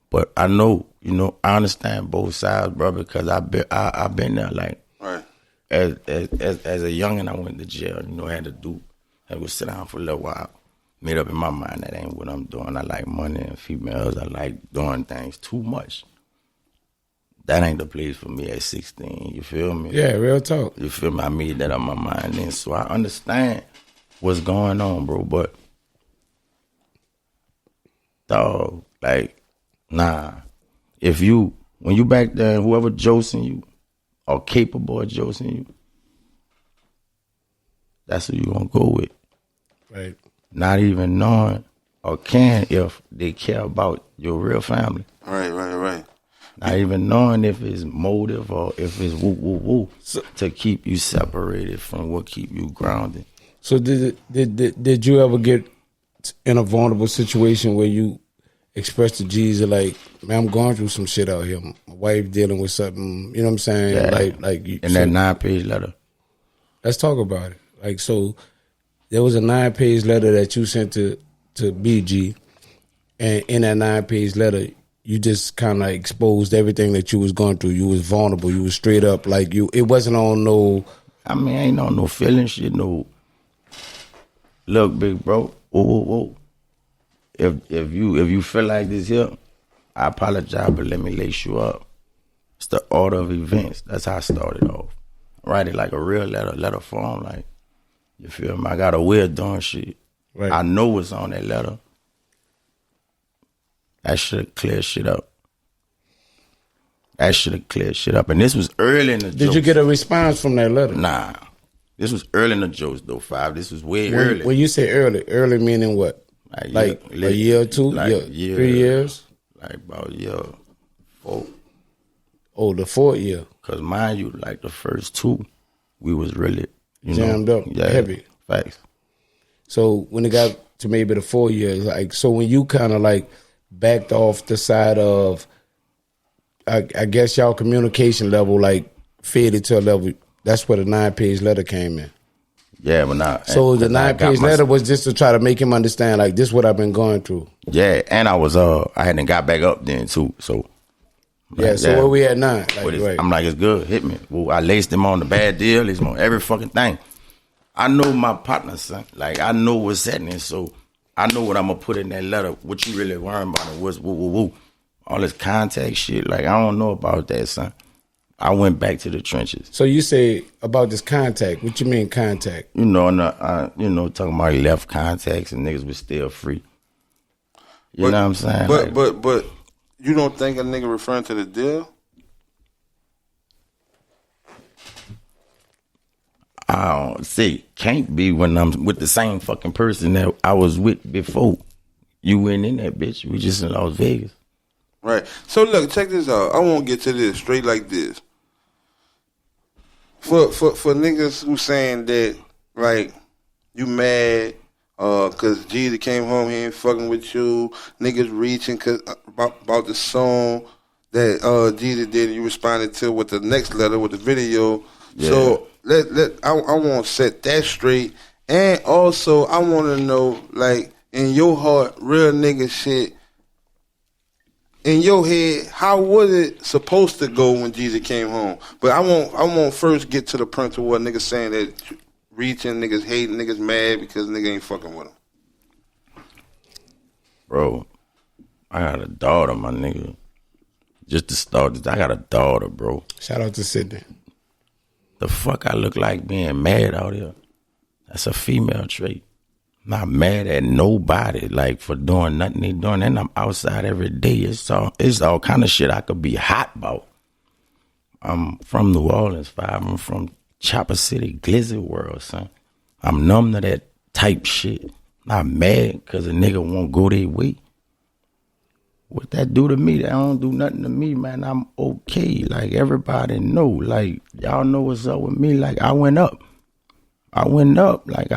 But I know, you know, I understand both sides, brother, because I've been there. Like, Right. As a youngin', I went to jail. You know, I had to sit down for a little while. Made up in my mind that ain't what I'm doing. I like money and females. I like doing things too much. That ain't the place for me at 16. You feel me? Yeah, real talk. You feel me? I made that up my mind then. So I understand what's going on, bro. But, dog, like, nah. When you back there, whoever josing you, or capable of josing you, that's who you gonna go with. Right. Not even knowing or caring if they care about your real family. Right. Not even knowing if it's motive or if it's woo to keep you separated from what keep you grounded. So did you ever get in a vulnerable situation where you expressed to Jesus like, man, I'm going through some shit out here. My wife dealing with something, you know what I'm saying? Yeah. Like in that 9-page letter. Let's talk about it. Like, so there was a 9-page letter that you sent to BG, and in that 9-page letter, you just kind of exposed everything that you was going through. You was vulnerable. You was straight up like you. It wasn't on no. I mean, ain't on no feeling shit. No. Look, big bro. Whoa. If you feel like this here, I apologize, but let me lace you up. It's the order of events. That's how I started off. Write it like a real letter form. Like, you feel me? I got a way of doing shit. Right. I know what's on that letter. That should clear shit up. And this was early in the jokes. Did you get a response from that letter? Nah. This was early in the jokes, though, 5. This was way early. When you say early meaning what? Like a year or two? Like 3 years? Like about a year 4. Oh, the 4th year. Because mind you, like the first 2, we was really, jammed up, heavy. Facts. So when it got to maybe the 4 years, like, so when you kind of like backed off the side of, I guess y'all communication level like faded to a level, that's where the 9-page letter came in. Yeah, but not. So the 9-page letter was just to try to make him understand, like, this is what I've been going through. Yeah, and I hadn't got back up then too, so. Like, so where we at now? Like, right. I'm like, it's good, hit me. Well, I laced him on the bad deal, laced him on every fucking thing. I know my partner, son. Like, I know what's happening, so I know what I'm gonna put in that letter. What you really worrying about and what's woo. All this contact shit, like, I don't know about that, son. I went back to the trenches. So you say about this contact. What you mean contact? You know, talking about left contacts and niggas was still free. You know what I'm saying? But you don't think a nigga referring to the deal? I don't see. Can't be when I'm with the same fucking person that I was with before. You went in that bitch. We just in Las Vegas. Right. So look, check this out. I won't get to this straight like this. For niggas who saying that like you mad cause Jeezy came home, he ain't fucking with you. Niggas reaching about the song that Jeezy did, and you responded to with the next letter with the video. Yeah. So I want to set that straight, and also I want to know, like, in your heart, real nigga shit. In your head, how was it supposed to go when Jeezy came home? But I won't first get to the point of what niggas saying that reaching, niggas hating, niggas mad because nigga ain't fucking with him. Bro, I got a daughter, my nigga. Just to start this, I got a daughter, bro. Shout out to Sydney. The fuck I look like being mad out here? That's a female trait. Not mad at nobody, like, for doing nothing they doing. And I'm outside every day. It's all kind of shit I could be hot about. I'm from New Orleans, I'm from Chopper City, Glizzy World, son. I'm numb to that type shit. Not mad because a nigga won't go their way. What that do to me, that don't do nothing to me, man. I'm okay. Like, everybody know. Like, y'all know what's up with me. Like, I went up. Like,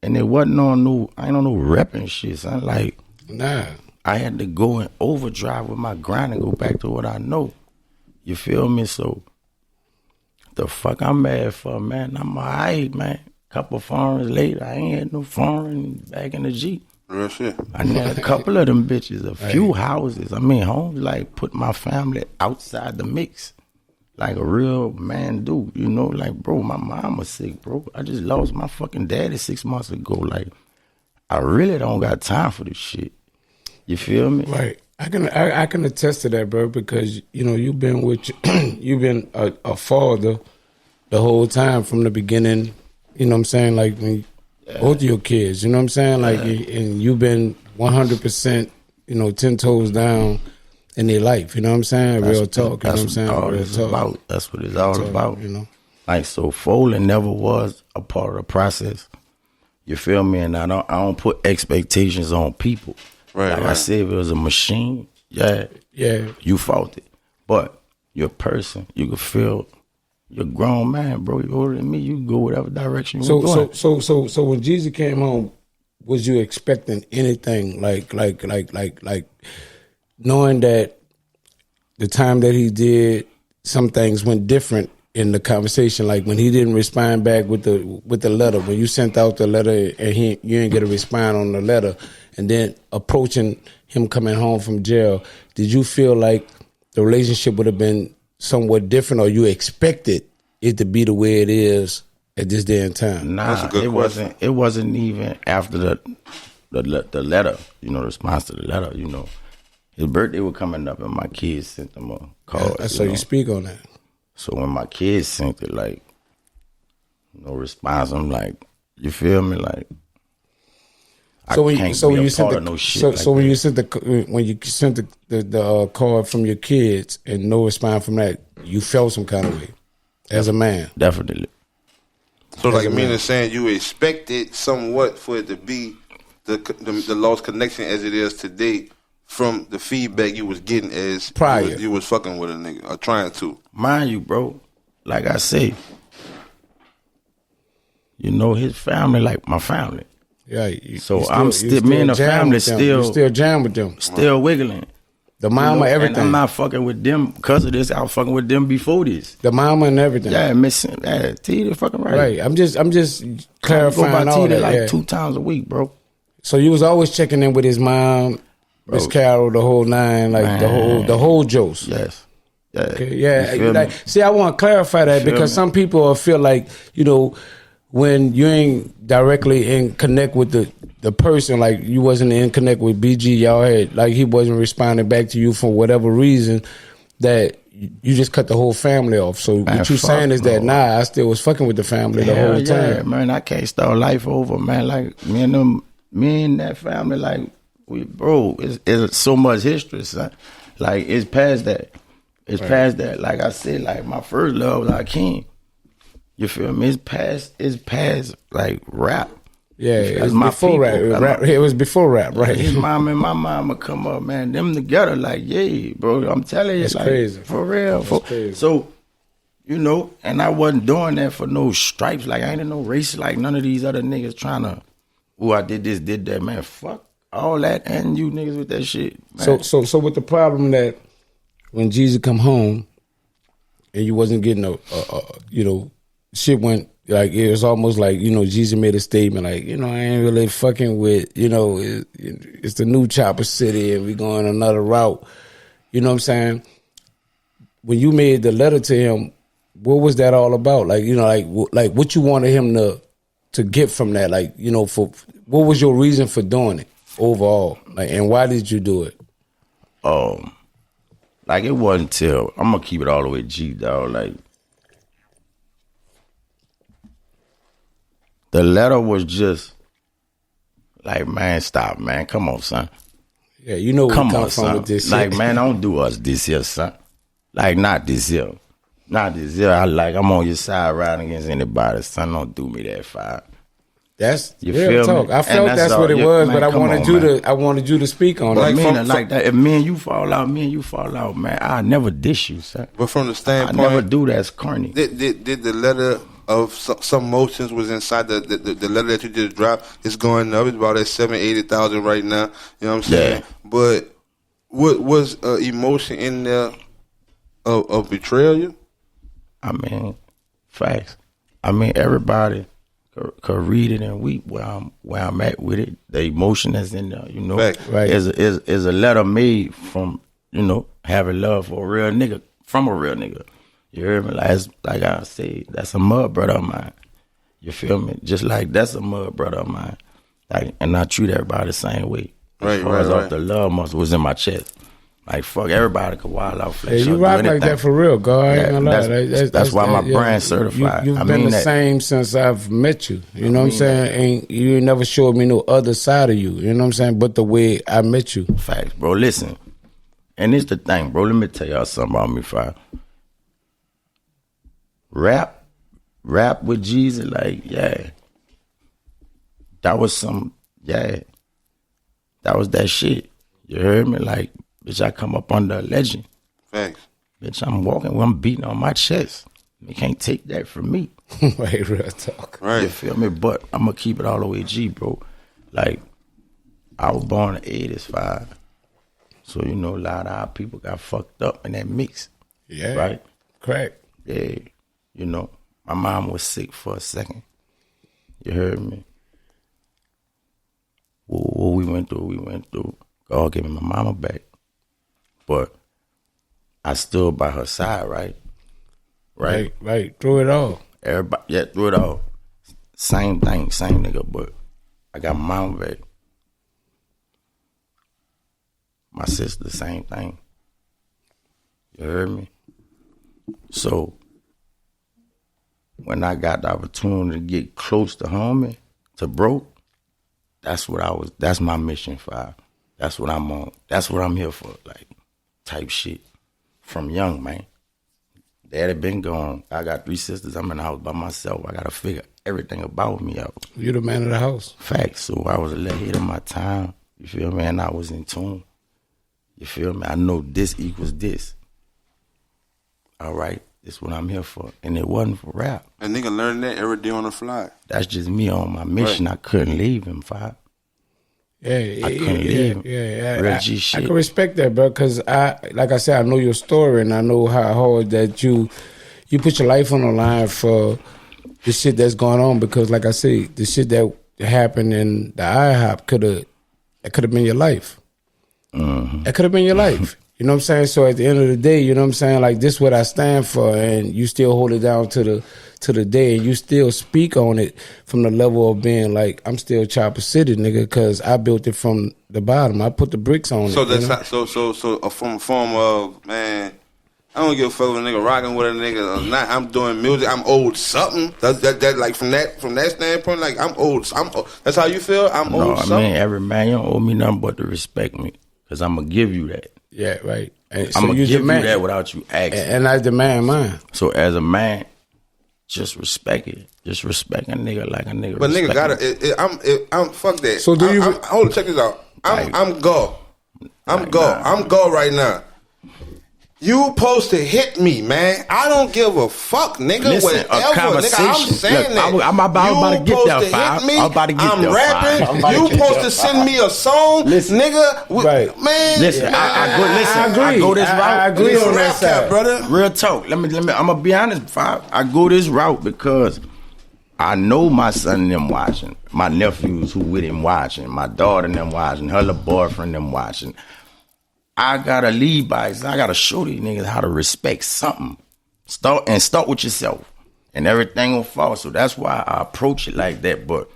and it wasn't on I ain't on no repping shit, son. Like, nah. I had to go in overdrive with my grind and go back to what I know. You feel me? So, the fuck I'm mad for, man? I'm alright, man. Couple foreigns later, I ain't had no foreign back in the G. Real shit. I had a couple of them bitches, a few houses. I mean, homes, like, put my family outside the mix. Like a real man do, you know, like, bro, my mom was sick, bro. I just lost my fucking daddy 6 months ago. Like, I really don't got time for this shit. You feel me? Right. I can attest to that, bro, because, you know, you've been a father the whole time from the beginning. You know what I'm saying? Like, when both of your kids, you know what I'm saying? Like, and you've been 100%, you know, 10 toes down in their life, you know what I'm saying? Real talk, you know what I'm saying? Real talk. That's what it's all about. You know? Like, so Foley never was a part of the process. You feel me? And I don't put expectations on people. Right. Like I said, if it was a machine, yeah, you fought it. But you're a person. You can feel you're a grown man, bro. You're older than me. You can go whatever direction you're going. So when Jeezy came home, was you expecting anything like knowing that the time that he did, some things went different in the conversation? Like when he didn't respond back with the letter, when you sent out the letter and you didn't get a response on the letter, and then approaching him coming home from jail, did you feel like the relationship would have been somewhat different, or you expected it to be the way it is at this day and time? Nah, it wasn't even after the letter, you know, the response to the letter, you know. His birthday was coming up and my kids sent him a card. So you speak on that. So when my kids sent it, like, no response, I'm like, you feel me? Like, when you sent the card from your kids and no response from that, you felt some kind of way as a man. Definitely. So like MEANA saying you expected somewhat for it to be the lost connection as it is today from the feedback you was getting as prior. You was fucking with a nigga or trying to. Mind you, bro, like I say, you know, his family like my family. Yeah, me and the family still jam with them, still wiggling. The mama, everything. And I'm not fucking with them because of this. I was fucking with them before this. The mama and everything. Yeah, missing. Yeah, T, the fucking right. Right. I'm just clarifying all that. Like 2 times a week, bro. So you was always checking in with his mom, Miss Carol, the whole nine, like the whole Jose. Yes. Yeah. Okay. Yeah. See, I want to clarify that because some people feel like, you know, when you ain't directly in connect with the person, like you wasn't in connect with BG, y'all had, like, he wasn't responding back to you for whatever reason, that you just cut the whole family off. So what you saying is that, I still was fucking with the family the whole time. Yeah, man, I can't start life over, man. Like, me and that family, like, it's so much history, son. Like, it's past that. It's past that. Like I said, like, my first love was Akeem. You feel me? It's past like rap. Yeah, it was before rap. It was before rap, right? His mom and my mama come up, man. Them together, like, yeah, bro. I'm telling you, it's like, crazy. For real. Crazy. So, you know, and I wasn't doing that for no stripes. Like, I ain't in no race like none of these other niggas trying to ooh, I did this, did that, man. Fuck all that and you niggas with that shit. Man. So with the problem that when Jesus come home and you wasn't getting shit went like it was almost like Jesus made a statement like I ain't really fucking with it's the new Chopper City and we going another route. You know what I'm saying? When you made the letter to him, what was that all about? Like like what you wanted him to get from that? Like for what was your reason for doing it overall? Like and why did you do it? Like it wasn't till I'm gonna keep it all the way G, dog. Like the letter was just like, man, stop, man. Come on, son. Yeah, you know where we come from with this shit. Like, man, don't do us this here, son. Like, not this here. Not this here. I'm on your side riding against anybody, son. Don't do me that fire. That's you real feel talk. Me? I felt that's what it was, man, but I wanted you to speak on it. MEANA, like that. If me and you fall out, man, I never dish you, son. But from the standpoint, I never do that. It's corny. Did the letter of some motions was inside the letter that you just dropped? It's going up. It's about at 780,000 right now. You know what I'm saying? Yeah. But what was emotion in there of betrayal? I mean, facts. I mean, everybody could read it and weep where I'm at with it. The emotion that's in there, Fact. Right. is a letter made from having love for a real nigga from a real nigga. You hear me? Like I say, that's a mud brother of mine. You feel me? Just like that's a mud brother of mine. Like, and I treat everybody the same way. As far as off the love muscle was in my chest. Like, fuck, everybody could wild out flex. Hey, you rock like that for real, God. I ain't gonna lie. That's why my brand certified. You've been the same since I've met you. You know what I'm saying? You never showed me no other side of you. You know what I'm saying? But the way I met you. Facts, bro. Listen. And it's the thing, bro. Let me tell y'all something about me, fire. Rap with Jesus, like, yeah. That was that was that shit. You heard me? Like, bitch, I come up under a legend. Thanks. Bitch, I'm walking with I'm beating on my chest. You can't take that from me. Right, real talk. Right. You feel me? But I'm going to keep it all the way G, bro. Like, I was born in the 80s, fire. So, a lot of our people got fucked up in that mix. Yeah. Right? Correct. Yeah. My mom was sick for a second. You heard me? What we went through. God gave me my mama back. But I stood by her side, right? Right. Through it all. Everybody, yeah, through it all. Same thing, same nigga, but I got my mama back. My sister, same thing. You heard me? So, when I got the opportunity to get close to homie, to broke, that's my mission, fire. That's what I'm on. That's what I'm here for, like, type shit. From young, man. Daddy been gone. I got 3 sisters. I'm in the house by myself. I got to figure everything about me out. You the man of the house. Facts. So I was a little ahead of my time. You feel me? And I was in tune. You feel me? I know this equals this. All right. This is what I'm here for. And it wasn't for rap. A nigga learned that every day on the fly. That's just me on my mission. Right. I couldn't leave him, fire. Yeah, I couldn't leave him. Yeah. Real G shit. I can respect that, bro, because like I said, I know your story and I know how hard that you put your life on the line for the shit that's going on. Because, like I said, the shit that happened in the IHOP could have been your life. Mm-hmm. That could have been your life. You know what I'm saying? So at the end of the day, you know what I'm saying? Like, this is what I stand for, and you still hold it down to the day, and you still speak on it from the level of being like, I'm still Chopper City, nigga, because I built it from the bottom. I put the bricks on so it. That's not, so from a form of, man, I don't give a fuck if a nigga rocking with a nigga or not. I'm doing music. I'm owed something. That like from that standpoint, like I'm owed. That's how you feel. I'm owed something. I mean, every man, you don't owe me nothing but to respect me, because I'm gonna give you that. Yeah, right. And I'm gonna give you demand that without you asking. And I demand mine. So as a man, just respect it. Just respect a nigga like a nigga. But nigga gotta. I'm fuck that. So do you? Hold on, check this out. I'm go. I'm go right now. You supposed to hit me, man. I don't give a fuck, nigga. Listen, Whatever, a conversation. nigga. I'm saying Look, that. I'm about to get there, Five. I'm about to get I'm there, rapping. Five. You supposed to send me a song, Listen. nigga. Right. Man. Listen, I agree. I I go this route. I agree Listen, on that rap cap, side. brother. Real talk. Let me. I'm gonna be honest, Five. I go this route because I know my son and them watching, my nephews who with him watching, my daughter and them watching, her little boyfriend them watching. I gotta lead by example. I gotta show these niggas how to respect something. Start with yourself, and everything will fall. So that's why I approach it like that. But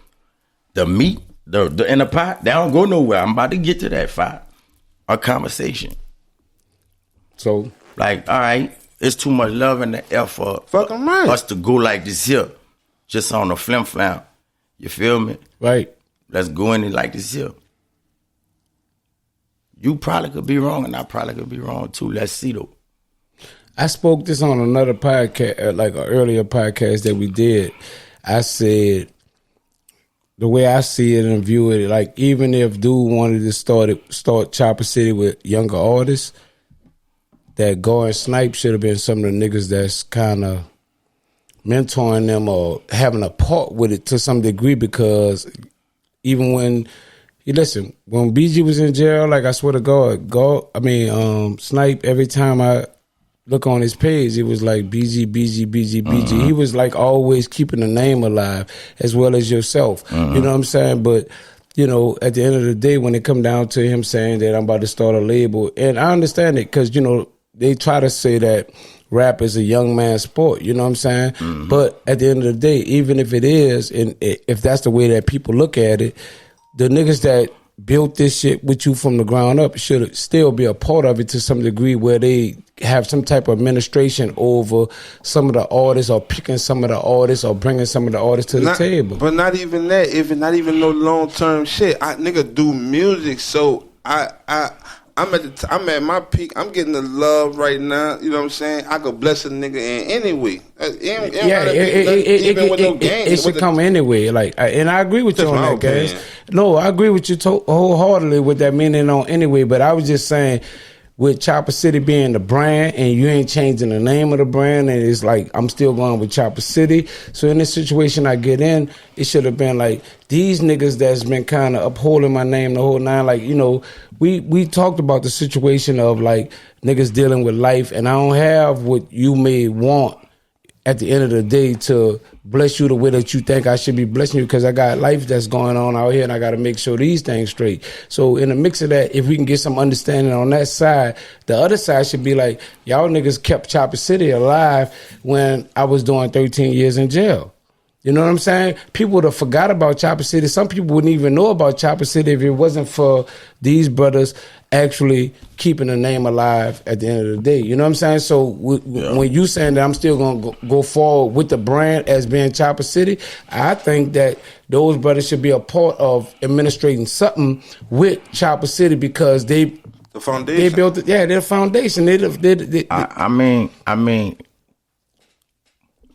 the meat, the in the pot, they don't go nowhere. I'm about to get to that Five. A conversation. So, Like, all right, it's too much love and the effort for Fucking right. us to go like this here, just on the flim flam. You feel me? right. Let's go in it like this here. You probably could be wrong, and I probably could be wrong too. Let's see though. I spoke this on another podcast, like an earlier podcast that we did. I said, the way I see it and view it, like even if dude wanted to start Chopper City with younger artists, that Gar and Snipe should have been some of the niggas that's kind of mentoring them or having a part with it to some degree, because even when when BG was in jail, like I swear to God, Snipe, every time I look on his page, it was like BG. He was like always keeping the name alive as well as yourself. You know what I'm saying? But, you know, at the end of the day, when it come down to him saying that I'm about to start a label, and I understand it because, you know, they try to say that rap is a young man's sport, you know what I'm saying? But at the end of the day, even if it is, and if that's the way that people look at it, the niggas that built this shit with you from the ground up should still be a part of it to some degree, where they have some type of administration over some of the artists, or picking some of the artists, or bringing some of the artists to the table. But not even that. Even not even no long term shit. I nigga do music, so I'm at my peak. I'm getting the love right now. You know what I'm saying? I could bless a nigga in any way. It should come anyway. Like, and I agree with you on that, guys. No, I agree with you wholeheartedly with that meaning on anyway. But I was just saying, with Chopper City being the brand, and you ain't changing the name of the brand, and it's like I'm still going with Chopper City. So in this situation I get in, it should have been like these niggas that's been kind of upholding my name the whole nine. Like, you know, we talked about the situation of like niggas dealing with life, and I don't have what you may want at the end of the day to bless you the way that you think I should be blessing you, because I got life that's going on out here, and I got to make sure these things straight. So in the mix of that, if we can get some understanding on that side, the other side should be like, y'all niggas kept Chopper City alive when I was doing 13 years in jail. You know what I'm saying? People would have forgot about Chopper City. Some people wouldn't even know about Chopper City if it wasn't for these brothers actually keeping the name alive at the end of the day. You know what I'm saying? So when you saying that I'm still going to go forward with the brand as being Chopper City, I think that those brothers should be a part of administrating something with Chopper City, because the foundation. They built it. Yeah, their foundation. I mean,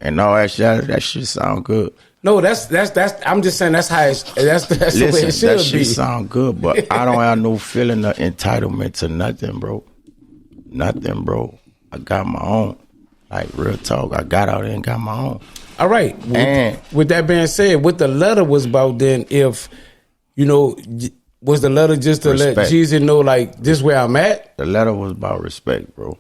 and all that shit sound good. No, that's. I'm just saying that's how that's Listen, the way it should that shit be. sound good, but I don't have no feeling of entitlement to nothing, bro. Nothing, bro. I got my own. Like, real talk. I got out there and got my own. All right. With that being said, what the letter was about then, if, you know, was the letter just to let Jesus know, like, this where I'm at? The letter was about respect, bro.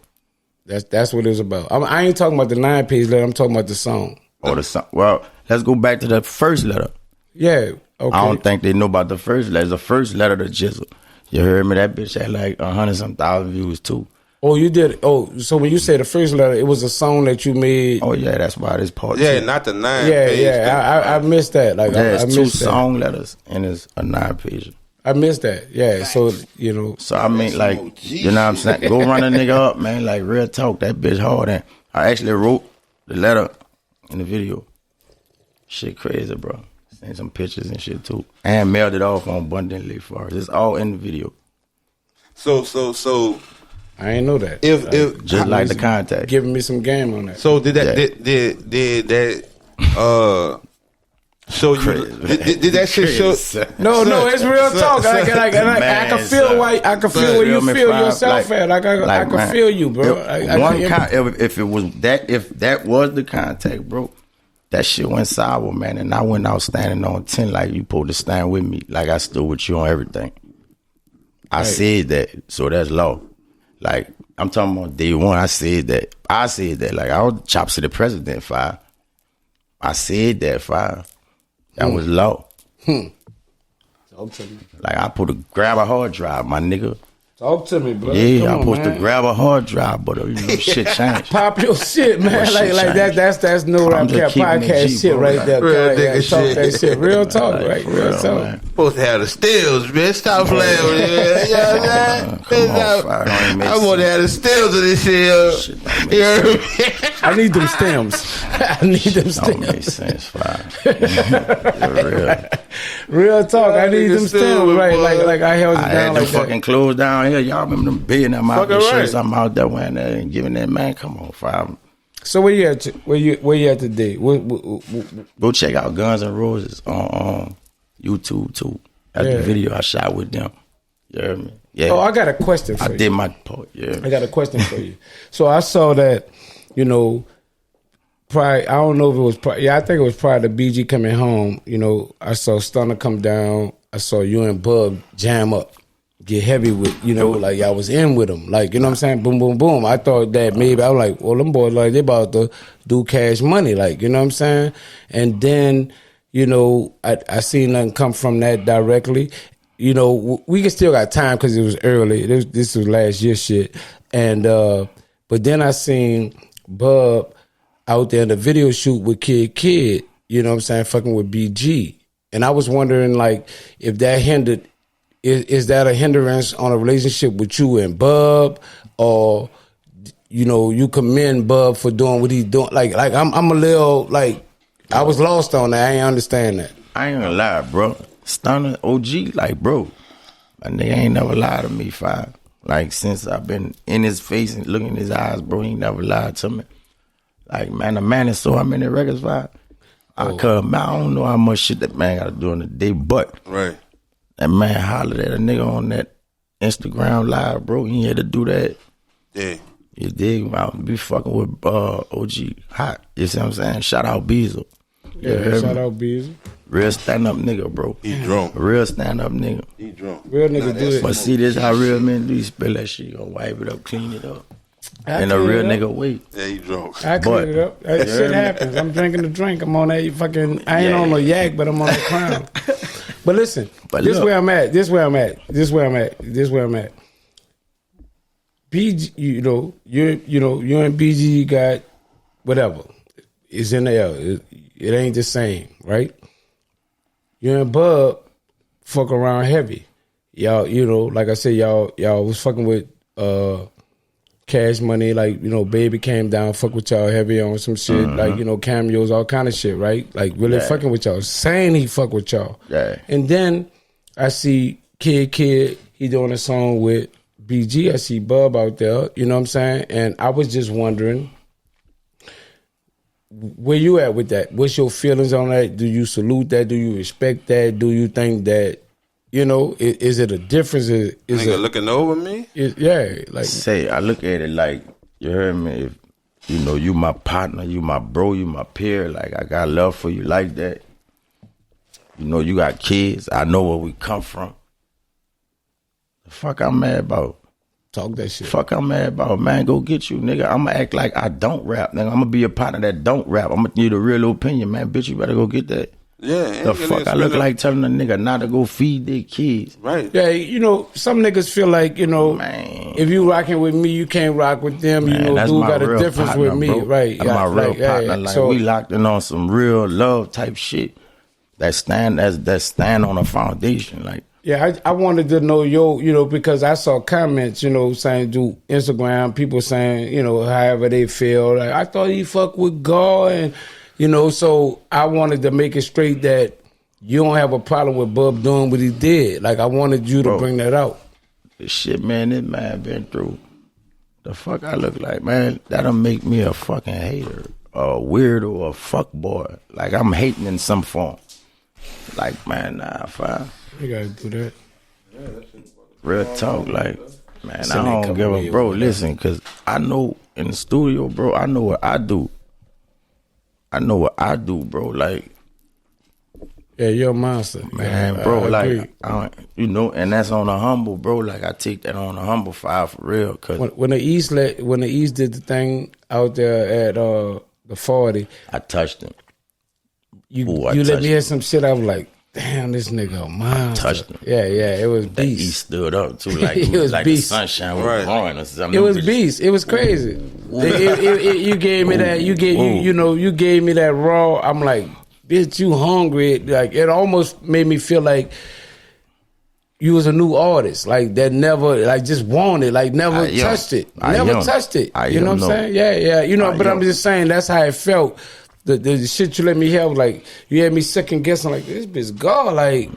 That's what it was about. I ain't talking about the 9-page letter. I'm talking about the song. Or the song. Well, let's go back to the first letter. Yeah. Okay. I don't think they know about the first letter. The first letter to Jizzle. You heard me? That bitch had like 100-some-thousand views too. Oh, you did? Oh, so when you say the first letter, it was a song that you made? Oh, yeah, that's why this part. Yeah, too. not the 9-page. Yeah. I missed that. Like, there's I missed 2 that. song letters and it's a 9-page. I missed that. Yeah, so, you know. So, I mean, like, you know what I'm saying? Go run a nigga up, man. Like, real talk. That bitch hard. And I actually wrote the letter in the video. Shit crazy, bro. Seen some pictures and shit, too. And mailed it off on abundantly for us. It's all in the video. So. I ain't know that. If just like the contact. Giving me some game on that. So did that So you, did that shit show? No, it's real talk. I can feel why. I can feel where you feel yourself at. I can feel you, bro. If that was the contact, bro, that shit went sour, man. And I went out standing on 10 like you supposed to stand with me, like I stood with you on everything. I said that, so that's law. Like I'm talking about day one. I said that. Like I was Chopper City president 5. I said that 5. That was law. Talk to me. Like I grab a hard drive, my nigga. Talk to me, bro. Yeah, I'm supposed to grab a hard drive, but shit changed. Pop your shit, man. Like that's no rap cap podcast shit right there. Real nigga shit. That shit. Real talk, right? Real talk. Man. Supposed to have the stills, man. Stop playing with it. You know what I'm saying? I want to have the stills of this shit. You heard me? I need them stems. I need them Don't make stems. sense, real. Real talk. I need them stems, right? Like I held it I down had them like that. fucking clothes down here. Y'all remember them big them out Fucking shirts right. I'm out there wearing that and giving that man. Come on, 5. So where you at? Where you at today? Go check out Guns N' Roses on YouTube too. That's the video I shot with them. You heard me? Yeah. Oh, I got a question for you. I did my part. Yeah. I got a question for you. So I saw that, probably, I don't know if it was, I think it was prior to BG coming home. I saw Stunner come down. I saw you and Bub jam up, get heavy with, like I was in with them. Like, you know what I'm saying? Boom, boom, boom. I thought that maybe, I was like, well, them boys, like, they about to do Cash Money. Like, you know what I'm saying? And then, I seen nothing come from that directly. We can still got time because it was early. This was last year shit. And, but then I seen Bub out there in the video shoot with Kid, you know what I'm saying, fucking with BG. And I was wondering, like, if that hindered, is that a hindrance on a relationship with you and Bub? Or, you commend Bub for doing what he's doing? Like I'm a little, like, I was lost on that. I ain't understand that. I ain't gonna lie, bro. Stunner OG, like, bro, my nigga ain't never lied to me, 5. Like, since I've been in his face and looking in his eyes, bro, he ain't never lied to me. Like, man, the man is so how many records, 5. I don't know how much shit that man got to do in the day, but Right. that man hollered at a nigga on that Instagram live, bro. He had to do that. Yeah. You dig? I be fucking with OG hot. You see what I'm saying? Shout out Beezel. Yeah, shout out Beezy. Real stand-up nigga, bro. He drunk. Real stand-up nigga. He drunk. Real nigga do it. But see, this how real men do. You spill that shit, you gonna wipe it up, clean it up. In a clean real it up. nigga way. Yeah, he drunk. I clean it up. That shit happens. I'm drinking the drink. I'm on that fucking, I ain't on no yak, but I'm on the crown. But listen, But this look. where I'm at. BG, you and BG got whatever. It's in the air. It ain't the same, right? You and Bub fuck around heavy. Y'all, like I said, y'all was fucking with Cash Money, like, Baby came down, fuck with y'all heavy on some shit, like, cameos, all kind of shit, right? Like, really fucking with y'all, saying he fuck with y'all. Yeah. And then I see Kid, he doing a song with BG. I see Bub out there, you know what I'm saying? And I was just wondering, where you at with that? What's your feelings on that? Do you salute that? Do you respect that? Do you think that, is it a difference? Is Nigga it looking over me? like Say, I look at it like, you heard me, if, you my partner, you my bro, you my peer, like, I got love for you like that. You got kids, I know where we come from. The fuck I'm mad about? talk that shit. Fuck I'm mad about, man, go get you, nigga. I'ma act like I don't rap, nigga. I'ma be a partner that don't rap. I'ma give you the real opinion, man. Bitch, you better go get that. Yeah. The fuck I look like telling a nigga not to go feed their kids. Right. Yeah, some niggas feel like, Man. if you rocking with me, you can't rock with them. Man, that's dude my got a real difference partner, with me, bro. right? That's my real partner. Like, so, we locked in on some real love type shit that stand on a foundation. Like, yeah, I wanted to know because I saw comments, saying do Instagram, people saying, however they feel. Like, I thought he fucked with God, and so I wanted to make it straight that you don't have a problem with Bub doing what he did. Like, I wanted you to bring that out. the shit, man, this man been through. The fuck I look like, man, that'll make me a fucking hater, a weirdo, a fuck boy. Like, I'm hating in some form. Like, man, nah, fine. You gotta do that. Real talk, like, man, Send I that don't couple give a million bro. over there. Listen, cause I know in the studio, bro. I know what I do. I know what I do, bro. Like, Yeah, you're a monster. man, Yeah, bro. I Like, agree. you know, and that's on a humble, bro. Like, I take that on a humble file for real. Cause When the East did the thing out there at the 40, I touched him. you Ooh, I you let touched me hear him. some shit. I was like, damn, this nigga a monster. touched him. Yeah, it was That East beast. stood up too, like It was like beast. the sunshine was Right. growing or something. It Them was bitches- beast. It was crazy. You gave me that. You gave Ooh. you gave me that raw. I'm like, bitch, you hungry? Like it almost made me feel like you was a new artist, like that never, like just wanted, like never I am. touched it, I never am. touched it. I You know am, what I'm no. saying? Yeah. You know, I but I'm am. just saying that's how it felt. The shit you let me have, like you had me second guessing, like this bitch God, like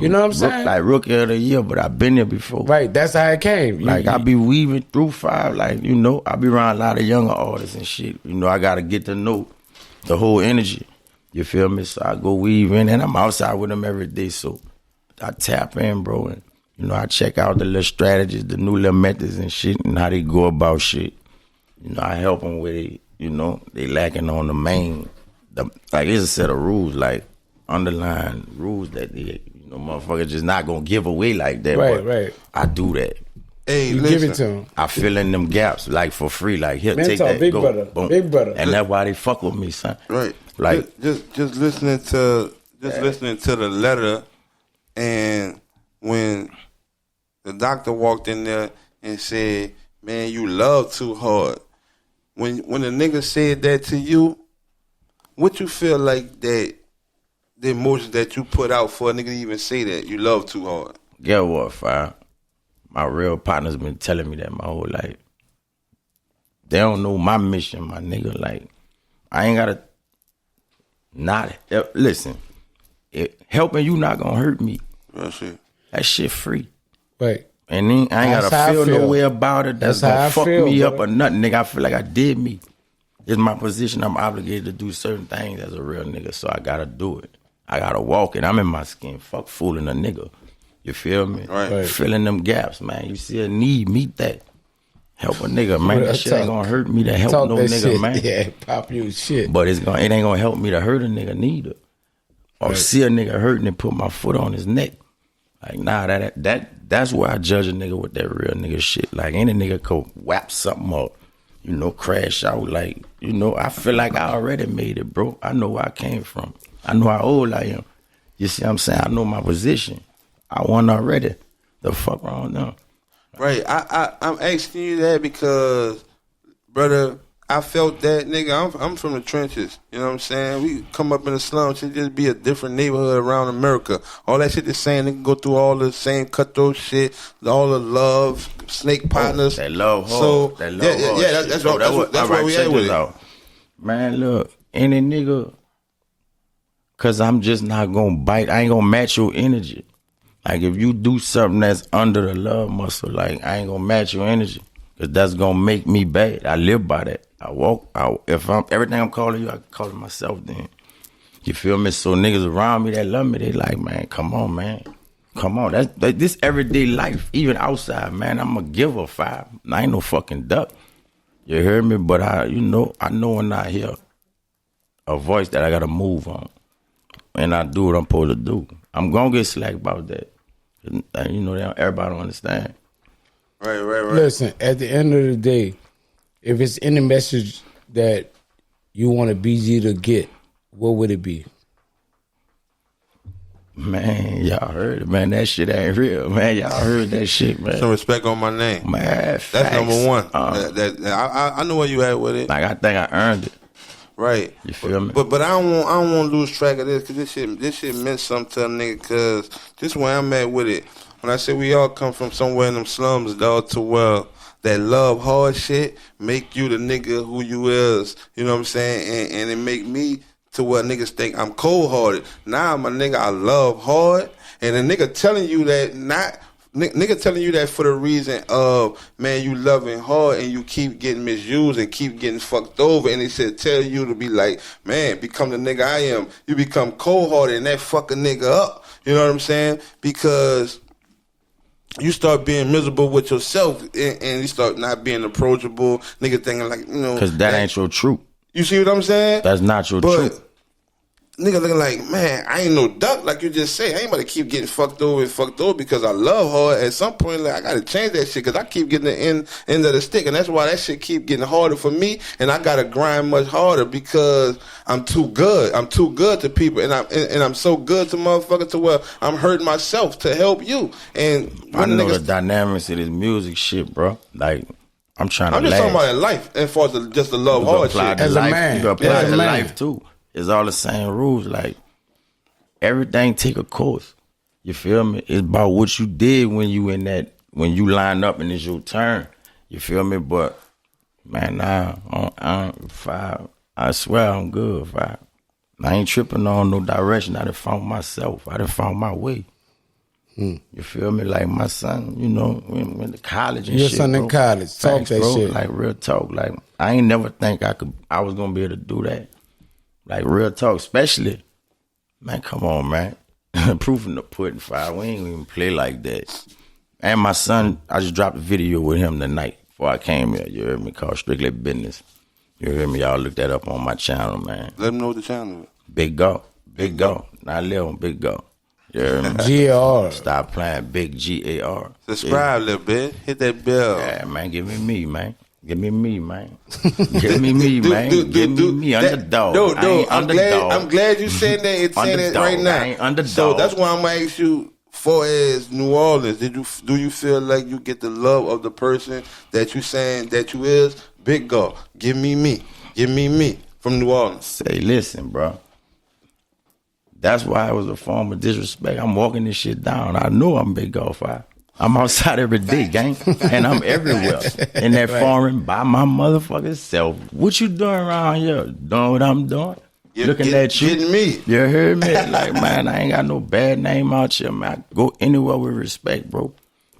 you know what I'm saying? Like rookie of the year, but I've been there before. Right, that's how it came. Like I be weaving through five, like you know, I be around a lot of younger artists and shit. You know, I gotta get to know the whole energy. You feel me? So I go weave in, and I'm outside with them every day. So I tap in, bro, and you know, I check out the little strategies, the new little methods and shit, and how they go about shit. You know, I help them with it. You know, they lacking on the main, like it's a set of rules, like underlying rules that they, you know, motherfuckers just not gonna give away like that. Right, but right. I do that. Hey, You listen. give it to him. I fill in them gaps like for free. Like here, take Mentor, that, big go, brother, boom. big brother. And that's why they fuck with me, son. Right. Like just listening to listening to the letter, and when the doctor walked in there and said, "Man, you love too hard." When the nigga said that to you, what you feel like that the emotions that you put out for a nigga to even say that you love too hard? get what, fire? My real partner's been telling me that my whole life. They don't know my mission, my nigga. Like I ain't gotta not listen. Helping you not gonna hurt me. Real shit. That shit free. Right. And then I ain't That's gotta how I feel feel. no way about it. That's That's how gonna I fuck feel, me up brother. or nothing, nigga. I feel like I did me. It's my position. I'm obligated to do certain things as a real nigga, so I gotta do it. I gotta walk it. I'm in my skin. Fuck fooling a nigga. You feel me? Right. Filling them gaps, man. You see a need, meet that. Help a nigga, man. That shit ain't gonna hurt me to help Talk no that nigga, shit. man. Yeah, pop you shit. But it ain't gonna help me to hurt a nigga neither. Or Right. see a nigga hurting and put my foot on his neck. Like, nah, that's where I judge a nigga with that real nigga shit. Like, any nigga could whap something up, you know, crash out. Like, you know, I feel like I already made it, bro. I know where I came from. I know how old I am. You see what I'm saying? I know my position. I won already. The fuck wrong now? Right. I'm asking you that because, brother, I felt that, nigga. I'm from the trenches. You know what I'm saying? We come up in the slums. Should just be a different neighborhood around America. All that shit they're saying, they can go through all the same cutthroat shit, all the love, snake partners. That love hard. So that love yeah, hard yeah, shit. that's So what that's where we check at with this it. out. Man, look, any nigga, cause I'm just not gonna bite. I ain't gonna match your energy. Like if you do something that's under the love muscle, like I ain't gonna match your energy, cause that's gonna make me bad. I live by that. I walk out. If I'm everything I'm calling you, I can call it myself. Then you feel me? So niggas around me that love me, they like, man, come on, man. Come on, that's this everyday life, even outside, man. I'm a giver, five. I ain't no fucking duck. You hear me? But I know when I hear a voice that I gotta move on, and I do what I'm supposed to do. I'm gonna get slack about that. You know, everybody don't understand. Right. Listen, at the end of the day, if it's any message that you want a BG to get, what would it be? Man, y'all heard it, man. That shit ain't real, man. Y'all heard that shit, man. Some respect on my name. Man, That's facts. number one. I know where you at with it. Like I think I earned it. Right. You feel me? But I don't want to lose track of this because this shit meant something to a nigga because this where I'm at with it. When I say we all come from somewhere in them slums, dog, to where that love hard shit make you the nigga who you is. You know what I'm saying? And it make me to where niggas think I'm cold hearted. Nah, my nigga, I love hard. And a nigga telling you that not nigga telling you that for the reason of, man, you loving hard and you keep getting misused and keep getting fucked over, and they said tell you to be like, man, become the nigga I am. You become cold-hearted and that fuck a nigga up. You know what I'm saying? Because you start being miserable with yourself and you start not being approachable. Nigga thinking like, you know. Because that ain't your truth. You see what I'm saying? That's not your truth. Nigga looking like, man, I ain't no duck, like you just say. I ain't about to keep getting fucked over because I love her. At some point, like, I got to change that shit because I keep getting the end of the stick. And that's why that shit keep getting harder for me. And I got to grind much harder because I'm too good. I'm too good to people. And I'm so good to motherfuckers to where I'm hurting myself to help you. And I know the dynamics of this music shit, bro. Like, I'm just talking about in life as far as just the love hard shit. As a man. You can apply to life, too. It's all the same rules. Like, everything take a course. You feel me? It's about what you did when you line up and it's your turn. You feel me? But, man, I swear I'm good. I ain't tripping on no direction. I done found myself. I done found my way. You feel me? Like my son, you know, went to college and Your shit. Your son in college. Talk Thanks, that bro. shit. Like, real talk. Like, I ain't never think I was going to be able to do that. Like, real talk, especially, man, come on, man. Proof in the pudding, fire. We ain't even play like that. And my son, I just dropped a video with him tonight before I came here. You heard me? Called Strictly Business. You heard me? Y'all look that up on my channel, man. Let them know what the channel is. Big Go. Big Go. Not little, Big Go. You heard me? G-A-R. Stop playing Big G-A-R. Subscribe a little bit. Hit that bell. Yeah, man, give me me, man. Give me me, man. Give me me, man. Give me me, underdog. No, I'm glad you saying that. It's saying it right now. I ain't underdog. So that's why I'm gonna ask you. For as New Orleans, do you feel like you get the love of the person that you saying that you is? Big Go, give me me from New Orleans. Say, listen, bro. That's why it was a form of disrespect. I'm walking this shit down. I know I'm Big Go 5. I'm outside every day, gang, and I'm everywhere in that foreign by my motherfucking self. What you doing around here? Doing what I'm doing? Looking at you. Getting me. You heard me? Like, man, I ain't got no bad name out here, man. I go anywhere with respect, bro.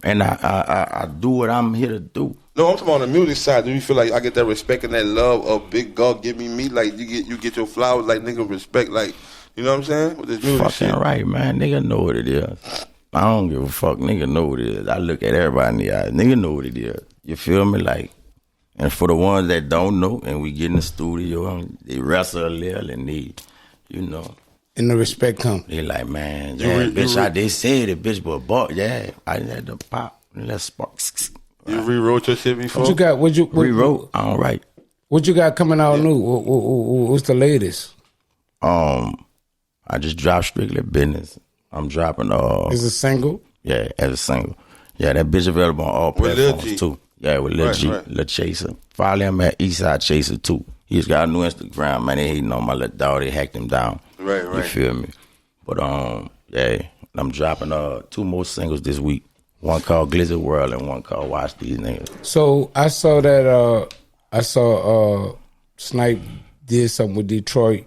And I do what I'm here to do. No, I'm talking on the music side. Do you feel like I get that respect and that love of Big Go? Give me like you get your flowers like nigga respect, like, you know what I'm saying? With this music fucking shit. Right, man. Nigga know what it is. I don't give a fuck. Nigga know what it is. I look at everybody in the eye. Nigga know what it is. You feel me? Like, and for the ones that don't know, and we get in the studio, and they wrestle a little, and they, you know. And the respect come. They like, man, yeah, bitch, they said it, bitch, but yeah, I had to pop. Let's spark. You rewrote your shit before? What you got? Rewrote? I don't write. What you got coming out new? What's the latest? I just dropped Strictly Business. I'm dropping Is it a single? Yeah, as a single. Yeah, that bitch available on all platforms too. Yeah, with Lil G, Lil Chaser. Follow him at Eastside Chaser too. He's got a new Instagram, man. They hating on my little dog. They hacked him down. Right. You feel me? But yeah, I'm dropping 2 more singles this week. One called Glizzy World and one called Watch These Niggas. So I saw that Snipe did something with Detroit.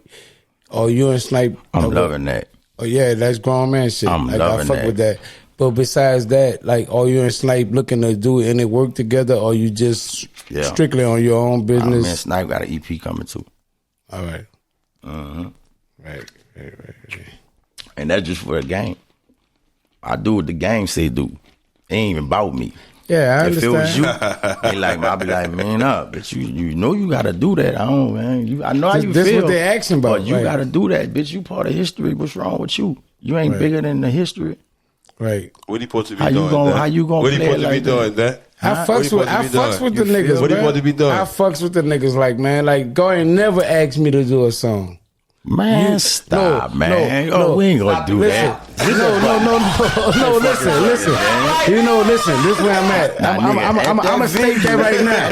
Oh, you and Snipe. I'm loving that. Oh yeah, that's grown man shit. I'm loving I fuck that. with that. But besides that, like, are you and Snipe looking to do any work together, or you just strictly on your own business? Man, Snipe got an EP coming too. All right. Mm-hmm. Right. And that's just for the game. I do what the game say do. It ain't even about me. Yeah, I if understand. It was you, they like, I'll be like, man, up. But you know you got to do that. I don't, man. I know how you feel. This what they asking about. But you got to do that, bitch. You part of history. What's wrong with you? You ain't bigger than the history. Right. What he supposed to be doing? How you gonna What he play supposed to be doing, that? I fucks with the niggas. What he supposed to be doing? I fucks with the niggas, like, man, like, go and never ask me to do a song. Man, stop, man. We ain't gonna do that. No, listen. You know, listen, this is where I'm at. I'm gonna state that right now.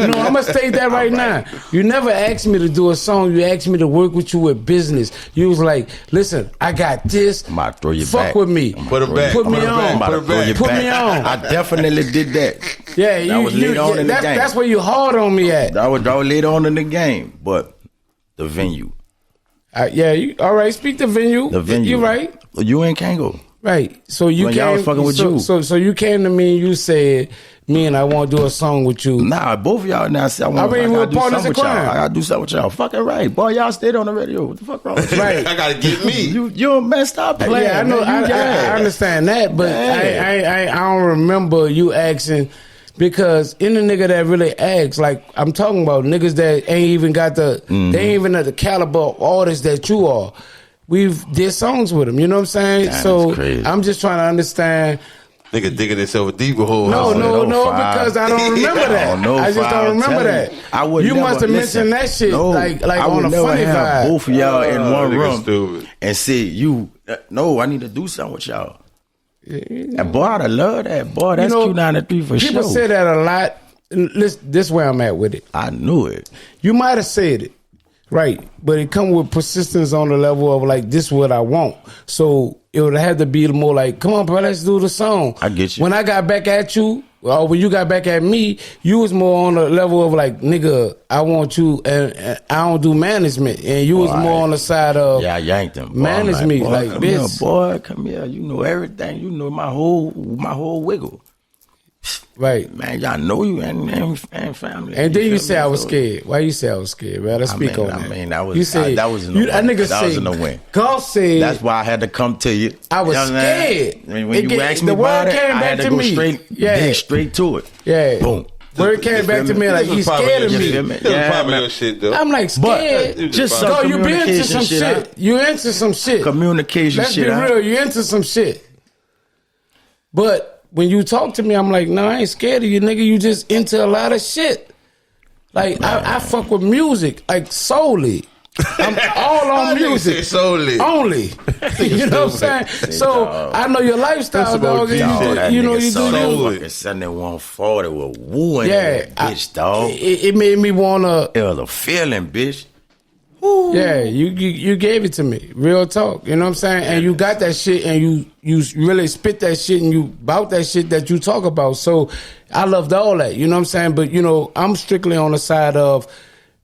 No, I'm gonna state that right now. You never asked me to do a song. You asked me to work with you with business. You was like, listen, I got this. I'm about to throw you Fuck back. with me. Put it back. Put me on. Put me on. I definitely did that. Yeah, that was later on in the game. That's where you hard on me at. That was later on in the game, but the venue. All right, speak the venue. The venue. You right. You ain't can't go. Right. So you When came. y'all was fucking with you. So you came to me and you said, "Me and I want to do a song with you." Nah, both of y'all now say I want. I mean, I we're gotta do partners something in with y'all. crime. I gotta do something with y'all. Fucking right, boy. Y'all stayed on the radio. What the fuck wrong with you? Right. I gotta get me. You messed up playing. Yeah, I know. man. I understand that, but Yeah. I don't remember you asking, because any nigga that really asks, like I'm talking about niggas that ain't even got the, they ain't even at the caliber of artists that you are. We've did songs with them. You know what I'm saying? That's So crazy. I'm just trying to understand. Nigga digging himself a deeper hole. No, Oh, because I don't remember that. I just don't remember that. I would You never, must have mentioned that shit like I on would a never funny have vibe. both of y'all in one nigga room stupid. and say you. No, I need to do something with y'all. And boy, I love that. Boy, that's Q93 for sure. People say that a lot. Listen, this is where I'm at with it. I knew it. You might have said it, right? But it come with persistence on the level of like, this is what I want. So it would have to be more like, come on, bro, let's do the song. I get you. When I got back at you, or when you got back at me, you was more on the level of like, nigga, I want you, and I don't do management. And you was more on the side of, Yeah, I yanked him. Boy, manage I'm me, boy, like, come bitch. here, boy, come here. You know everything. You know my whole wiggle. Right. Man, y'all know you and family. And then you feel say me? I was So- scared. Why you say I was scared, man? Let's speak on that. I mean, that was you said, that was in the you, that win. nigga That was say, in the win. God said, That's why I had to come to you. I was You know what I'm saying? scared. When you asked me the about word it, came I had back to to go me. straight, dig straight to it. Yeah. Boom. Word came back to me like, This he's was scared of probably me. your shit. This was Yeah, probably man. your shit, though. I'm like scared. But- Just Go, you been into communication some shit, shit. huh? You into some shit. Communication Let's shit. be huh? real. You into some shit. But when you talk to me, I'm like, no, I ain't scared of you, nigga. You just into a lot of shit. Like, I fuck with music, like, solely. I'm all on music. Solely. Only. You know what I'm saying? So, I know your lifestyle, That's dog. about And G. you, That you know, nigga you saw do that you. fucking 7140 with wooing Yeah. that bitch, dog. It made me want to. It was a feeling, bitch. Yeah, you gave it to me. Real talk. You know what I'm saying? And you got that shit, and you really spit that shit, and you bout that shit that you talk about. So I loved all that. You know what I'm saying? But you know, I'm strictly on the side of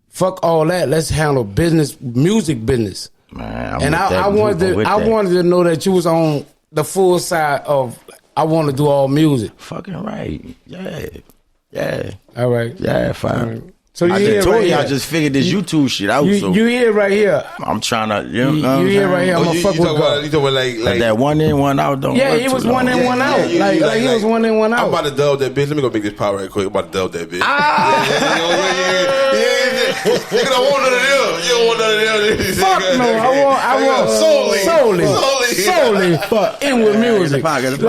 fuck all that. Let's handle business, music business. Man, And I wanted to know that you was on the full side of I want to do all music. Fucking right. Yeah. All right. Yeah, fine. All right. So you I here just told right you here. I just figured this YouTube shit out. You So here right here. I'm trying to, you know You what I'm here saying? right here. I'm Oh, gonna you fuck with talking about, God. you talking about But that one in, one out don't Yeah, work he was too one long. in, one out. you- Like he was one in, one out. I'm about to dub that bitch. Let me go make this power right quick. I'm about to dub that bitch. You don't want none of them. You don't want none of them. Fuck no, I want solely fuck in with music. Like let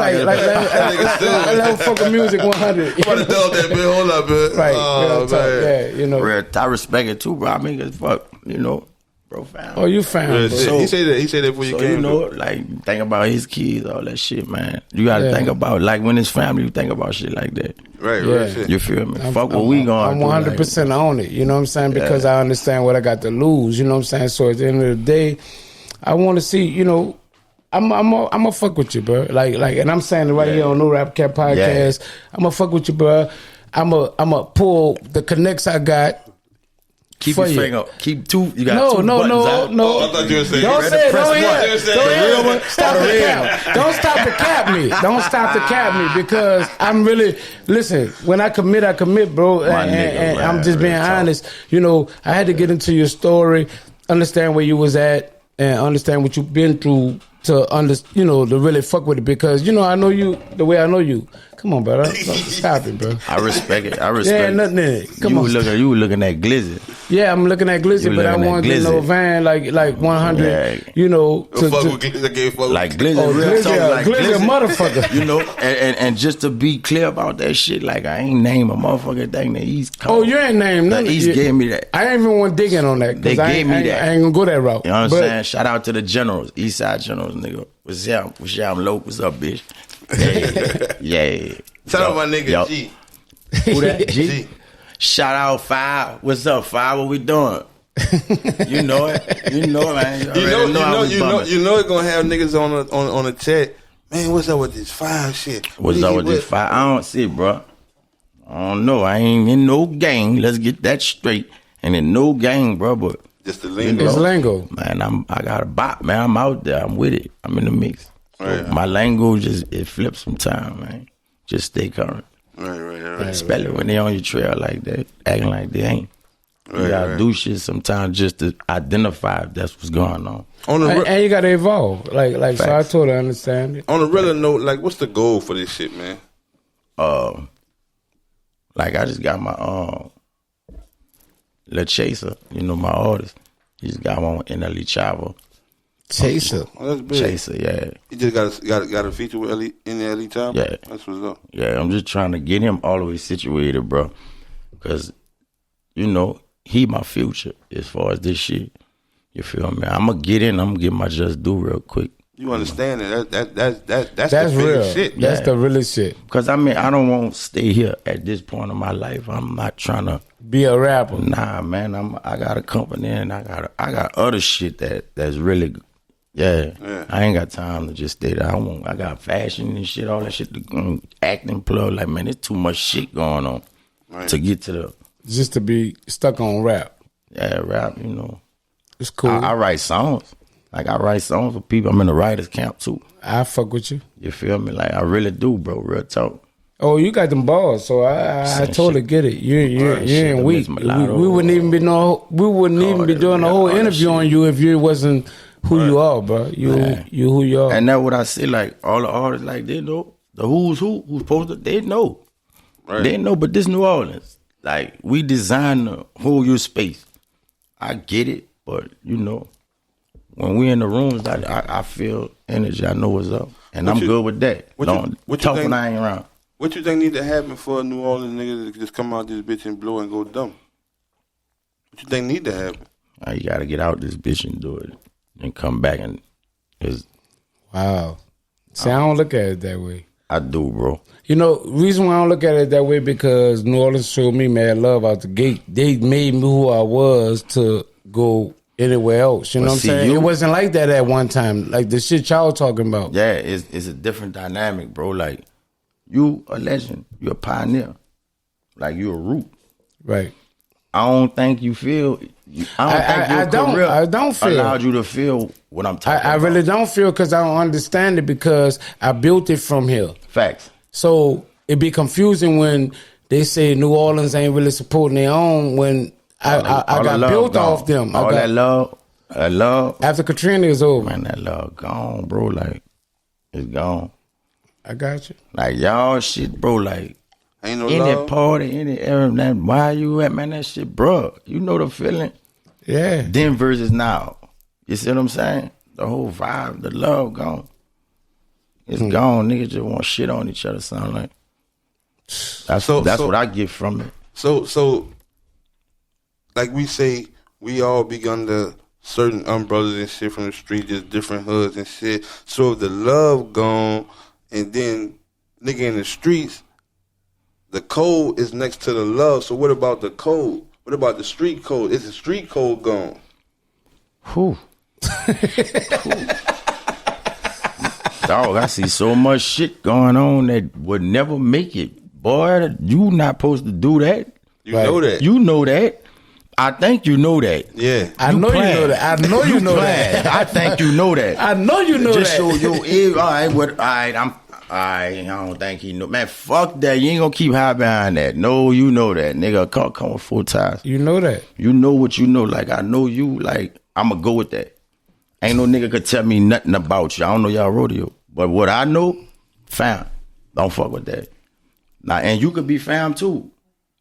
fuck with music 100. I'm about to dub that bitch. Hold up, bitch. Right, Oh, real talk. man. Yeah, you know. Real, I respect it too, bro. I mean, it's fuck, you know, profound. Oh, you found Real it. shit. So- He said that. He said that before you So came. you know, like think about his kids, all that shit, man. You got to Yeah. think about like when it's family, you think about shit like that. Right, Yeah. real shit. You feel me? Fuck what we going. I'm 100% on it. You know what I'm saying? Because I understand what I got to lose. You know what I'm saying? So at the end of the day, I want to see. You know, I'm a fuck with you, bro. Like, and I'm saying it right here on No Rap Cat Podcast. I'm a fuck with you, bro. I'm a pull the connects I got. Keep for your you. finger. Keep two. You got No, two no, buttons out. no. Oh, I thought you were saying. Don't you say it. press Don't one. hear. You were saying Don't the hear. real one. Stop the cap. Don't stop the cap me. Don't stop the cap me because I'm really listen. When I commit, bro. My And nigga, I'm man, just being real talk. honest. You know, I had to get into your story, understand where you was at, and understand what you've been through to to really fuck with it because I know you the way I know you. Come on, brother. Stop it, bro. I respect it. I Yeah, respect it. nothing in it. Come you on. You were looking at Glizzy. Yeah, I'm looking at Glizzy, You but I looking at want to get Glizzy. no van like 100. Yeah. Fuck with Glizzy. I gave fuck with- Like Glizzy, Oh, real Glizzy, talk, like Glizzy a motherfucker. You know, and just to be clear about that shit, like I ain't name a motherfucking thing that East called. Oh, you ain't named The nothing. East gave me that. I ain't even want to dig in on that. 'Cause They I gave ain't- me I ain't- that. I ain't gonna go that route. You know what I'm But saying? Shout out to the generals, East Side generals, nigga. What's up? What's up, Loke? What's up, bitch? Yeah. Shout out my nigga Yo. G. Who that? G? G. Shout out Five. What's up, Five? What we doing? You know it. You know it, man. You know it's gonna have niggas on the chat. Man, what's up with this 5 shit? What's up with this Five? I don't see, bro. I don't know. I ain't in no gang. Let's get that straight. And in no gang, bro. But Just the lingo. it's lingo. man, I got a bop, man. I'm out there. I'm with it. I'm in the mix. So my language it flips from time, man. Just stay current. Right. Especially when they on your trail like that, acting like they ain't. You gotta do shit sometimes just to identify if that's what's going on. And you gotta evolve. Like Facts. so I totally understand it. On a realer note, like, what's the goal for this shit, man? Like I just got my La Chaser, you know, my artist. He just got one with NLE Chavo. Chaser. Oh, that's big. Chaser, yeah. He just got a feature with NLE Chopper? Yeah. That's what's up. Yeah, I'm just trying to get him all the way situated, bro. Because, you know, he my future as far as this shit. You feel me? I'm going to get in. I'm going to get my just do real quick. You understand it? That's That's the real shit. That's the realest shit. Because, I mean, I don't want to stay here at this point of my life. I'm not trying to be a rapper. Nah, man. I got a company and I got other shit that's really yeah. I ain't got time to just stay there. I got fashion and shit, all that shit, acting plug. Like, man, there's too much shit going on to get to the just to be stuck on rap. Yeah, rap, you know. It's cool. I write songs. Like, I write songs for people. I'm in the writers camp, too. I fuck with you. You feel me? Like, I really do, bro. Real talk. Oh, you got them balls, so I totally get it. You ain't weak. We wouldn't even be doing the whole interview on you if you wasn't who you are, bro. You who you are. And that's what I say. Like, all the artists, like, they know the who's supposed to. They know, they know. But this New Orleans, like, we designed the whole your space. I get it, but you know, when we in the rooms, I feel energy. I know what's up, and I'm good with that. What you tough think, when I ain't around. What you think need to happen for a New Orleans nigga to just come out this bitch and blow and go dumb? What you think need to happen? You gotta get out this bitch and do it, and come back and wow. See, I don't look at it that way. I do, bro. You know, reason why I don't look at it that way because New Orleans showed me mad love out the gate. They made me who I was to go anywhere else. You know what I'm saying? It wasn't like that at one time. Like the shit y'all talking about. Yeah, it's a different dynamic, bro. Like, you a legend. You a pioneer. Like, you a root. Right. I don't think you feel. I don't feel allowed you to feel what I'm talking about. I really don't feel because I don't understand it because I built it from here. Facts. So it be confusing when they say New Orleans ain't really supporting their own when I got built gone. Off them. All that love. After Katrina is over. Man, that love gone, bro. Like, it's gone. I got you. Like, y'all shit, bro, like, ain't no any love. party, any era, man, why you at, man, that shit, bro. You know the feeling. Yeah. Then versus now. You see what I'm saying? The whole vibe, the love gone. It's gone. Niggas just want shit on each other, sound like. That's what I get from it. So, like we say, we all be under certain umbrellas and shit from the street, just different hoods and shit. So if the love gone, and then nigga in the streets, the code is next to the love. So what about the code? What about the street code? Is the street code gone? Whew. Dog, I see so much shit going on that would never make it. Boy, you not supposed to do that. You know that. You know that. I think you know that. Yeah. I know you know that. I know you know that. I think you know that. I know you know Just that. so your ear. All right, I don't think he know. Man, fuck that. You ain't gonna keep high behind that. No, you know that. Nigga, come with 4 times. You know that. You know what you know. Like, I know you. Like, I'ma go with that. Ain't no nigga could tell me nothing about you. I don't know y'all rodeo. But what I know, fam, don't fuck with that. Now, and you could be fam too.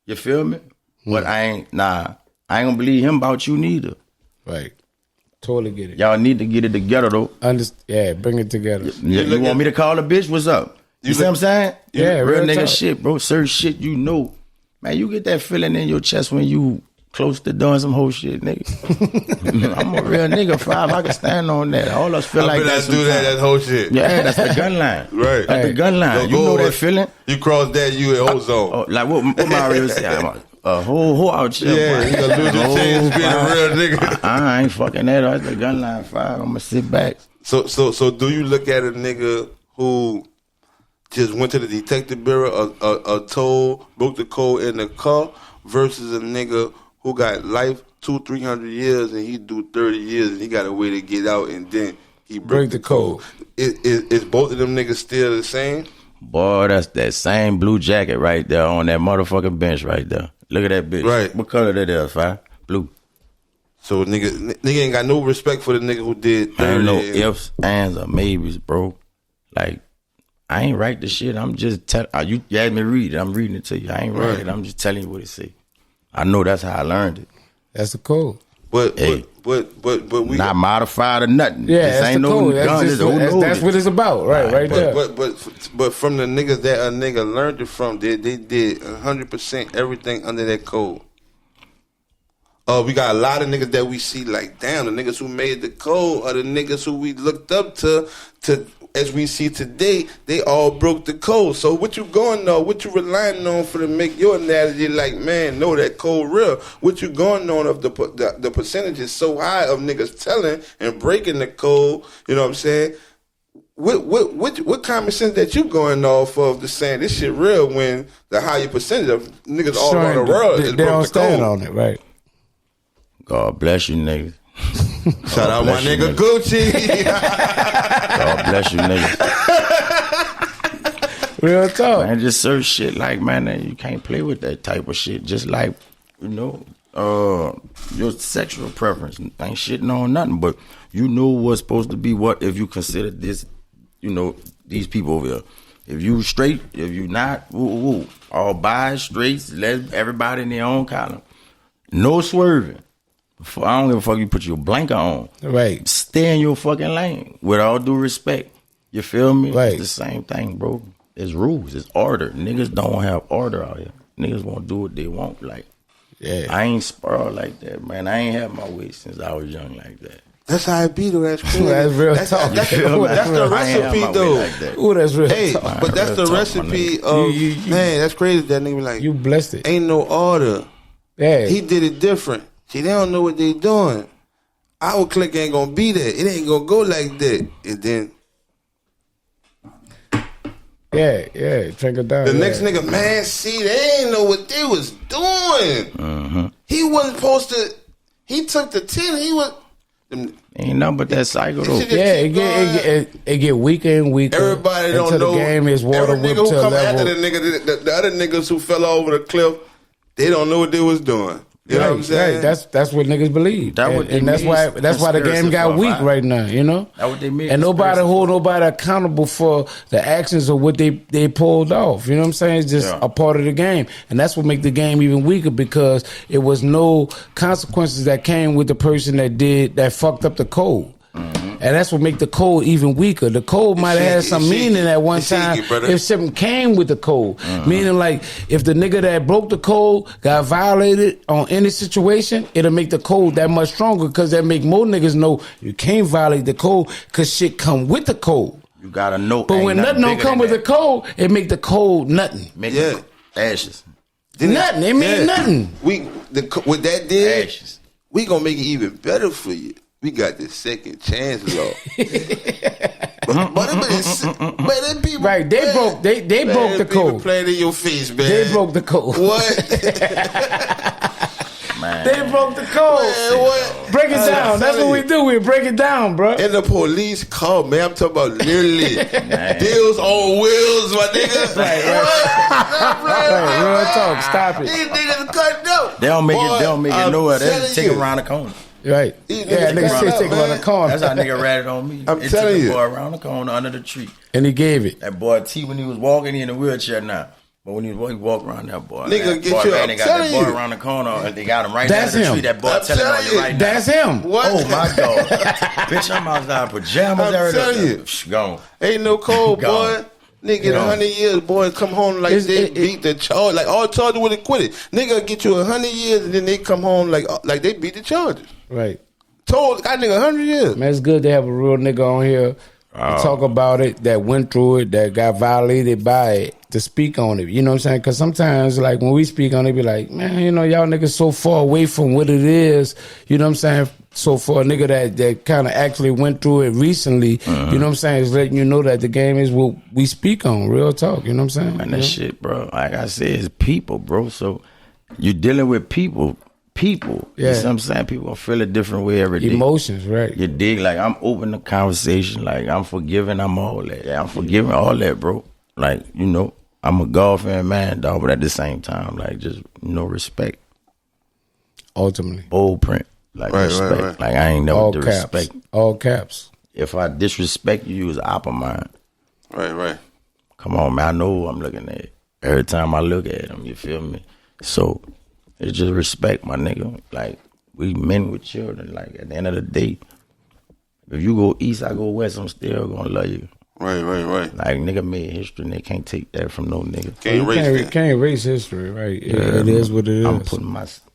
You feel me? But I ain't gonna believe him about you neither. Right. Totally get it. Y'all need to get it together though. Bring it together. You want me to call a bitch? What's up? You see what I'm saying? Yeah, real nigga talk. shit, bro. Certain shit you know. Man, you get that feeling in your chest when you close to doing some whole shit, nigga. I'm a real nigga, 5. I can stand on that. All us feel like that. Do that whole shit. Yeah, that's the gun line. Right. That's the gun line. You know that feeling? You cross that, you in ozone. Like what Mario say? I'm a whole out here. Yeah, boy. you gonna lose your chance being a real nigga. I ain't fucking that. That's the gun line 5. I'm gonna sit back. So do you look at a nigga who just went to the detective bureau, a toll, broke the code in the car, versus a nigga who got life 200-300 years and he do 30 years and he got a way to get out and then he break the code. Is both of them niggas still the same? Boy, that's that same blue jacket right there on that motherfucking bench right there. Look at that bitch. Right. What color that is, Fi? Blue. So nigga ain't got no respect for the nigga who did 30. Ain't no ifs, ands, or maybes, bro. Like, I ain't write the shit. I'm just telling you. Had me read it. I'm reading it to you. I ain't write it. I'm just telling you what it say. I know that's how I learned it. That's the code. But Hey. we Not modified or nothing. Yeah, this that's ain't the no code. gun. That's what it's about, right there. But from the niggas that a nigga learned it from, they did 100% everything under that code. We got a lot of niggas that we see like, damn, the niggas who made the code are the niggas who we looked up to as we see today, they all broke the code. So what you going on, what you relying on for to make your analogy like, man, no, that code real. What you going on of the percentage is so high of niggas telling and breaking the code, you know what I'm saying? What common sense that you going off of to saying this shit real when the higher percentage of niggas all around the world is they broke don't the stand code. on it, right? God bless you, niggas. Shout out my bless you, nigga nigga. Gucci. God bless you, niggas. Real talk. Man, just search shit like, man, you can't play with that type of shit. Just like, you know, your sexual preference. Ain't shitting on nothing, but you know what's supposed to be what if you consider this, you know, these people over here. If you straight, if you not, all bi, straights, let everybody in their own column. No swerving. I don't give a fuck you put your blanket on. Right. Stay in your fucking lane with all due respect. You feel me? Right. It's the same thing, bro. It's rules. It's order. Niggas don't have order out here. Niggas won't do what they want. Like, Yeah. I ain't spoiled like that, man. I ain't had my way since I was young like that. That's how it be though. That's cool. That's real That's talk. That's You feel me? the I ain't had recipe my way though. like that. Ooh, that's real Hey, talk. but that's the Real talk, my recipe nigga. of You- man. That's crazy. That nigga be like, You blessed it. ain't no order. Yeah. He did it different. See, they don't know what they doing. Our clique ain't gonna be there. It ain't gonna go like that. And then Yeah. Check it down. the yeah. next nigga, man, see, they ain't know what they was doing. He wasn't supposed to. He took the 10. He was. Ain't nothing but that cycle though. Shit Yeah, keep going. it get weaker and weaker. Everybody don't until know. the game is water Every nigga whipped who to a come level. after the nigga, the other niggas who fell over the cliff, they don't know what they was doing. You know what I'm saying? Right. That's what niggas believe. That what and they that's made why the game conspiracy got for, weak right? right now, you know? That what they made And nobody conspiracy hold nobody accountable for the actions of what they pulled off. You know what I'm saying? It's just Yeah. a part of the game. And that's what make the game even weaker because it was no consequences that came with the person that fucked up the code. And that's what make the code even weaker. The code might have had shaky, some it's meaning shaky. at one It's time shaky, brother. if something came with the code. Meaning like if the nigga that broke the code got violated on any situation, it'll make the code that much stronger because that make more niggas know you can't violate the code because shit come with the code. You gotta know. But when nothing don't come with the code, it make the code nothing. Make Yeah. ashes. Nothing. It mean nothing. With that did, Ashes. we gonna make it even better for you. We got the second chance law. but them people, Right, they broke the people code. playing in your face, man. They broke the code. What? Man. They broke the code. Man, what? Break it I'm down. That's telling what we you. do. We break it down, bro. And the police called, man. I'm talking about literally deals on wheels, my nigga. Right, real talk. Stop it. These niggas cut up. They don't make it. They don't make it nowhere. They telling just take you. it around the corner. Right. These Yeah, niggas nigga cut say up, take it on the man. corner. That's how nigga ratted on me. I'm It telling took you. the boy around the corner under the tree. And he gave it. That boy T when he was walking, he in a wheelchair now. But when he walked around that boy, Nigga, that get boy, you- man, I'm they got that telling boy you. around the corner and they got him right That's down the him. tree. That boy I'm telling on telling you you. right now. That's him. What? Oh my God. Bitch, I'm outside pajamas. I'm everything. telling you. Psh, gone. Ain't no cold, boy. Gone. Nigga, in Gone. 100 years, boy, come home like they beat the charge. Like all charges would have quit it. Nigga get you 100 years and then they come home like they beat the charges. Right. Told got nigga 100 years. Man, it's good to have a real nigga on here to talk about it, that went through it, that got violated by it, to speak on it. You know what I'm saying? Because sometimes, like, when we speak on it, be like, man, you know, y'all niggas so far away from what it is. You know what I'm saying? So for a nigga that kind of actually went through it recently, you know what I'm saying, is letting you know that the game is what we speak on, real talk. You know what I'm saying? Man, that shit, bro. Like I said, it's people, bro. So you dealing with people. people. Yeah. You see what I'm saying? People gonna feel a different way every day. Emotions, right? You dig? Like, I'm open to conversation. Like, I'm forgiving. I'm all that. Yeah, I'm forgiving all that, bro. Like, you know, I'm a God fan man, dog, but at the same time, like, just, you know, respect. Ultimately. Bold print. Like, respect. Right. Like, I ain't never All disrespect. caps. All caps. If I disrespect you, it's op of mine. Right. Come on, man. I know who I'm looking at. Every time I look at him, you feel me? So, it's just respect, my nigga. Like, we men with children. Like, at the end of the day, if you go east, I go west, I'm still gonna love you. Right. Like, nigga made history, and they can't take that from no nigga. Can't erase history, right? It is what it is. I'm putting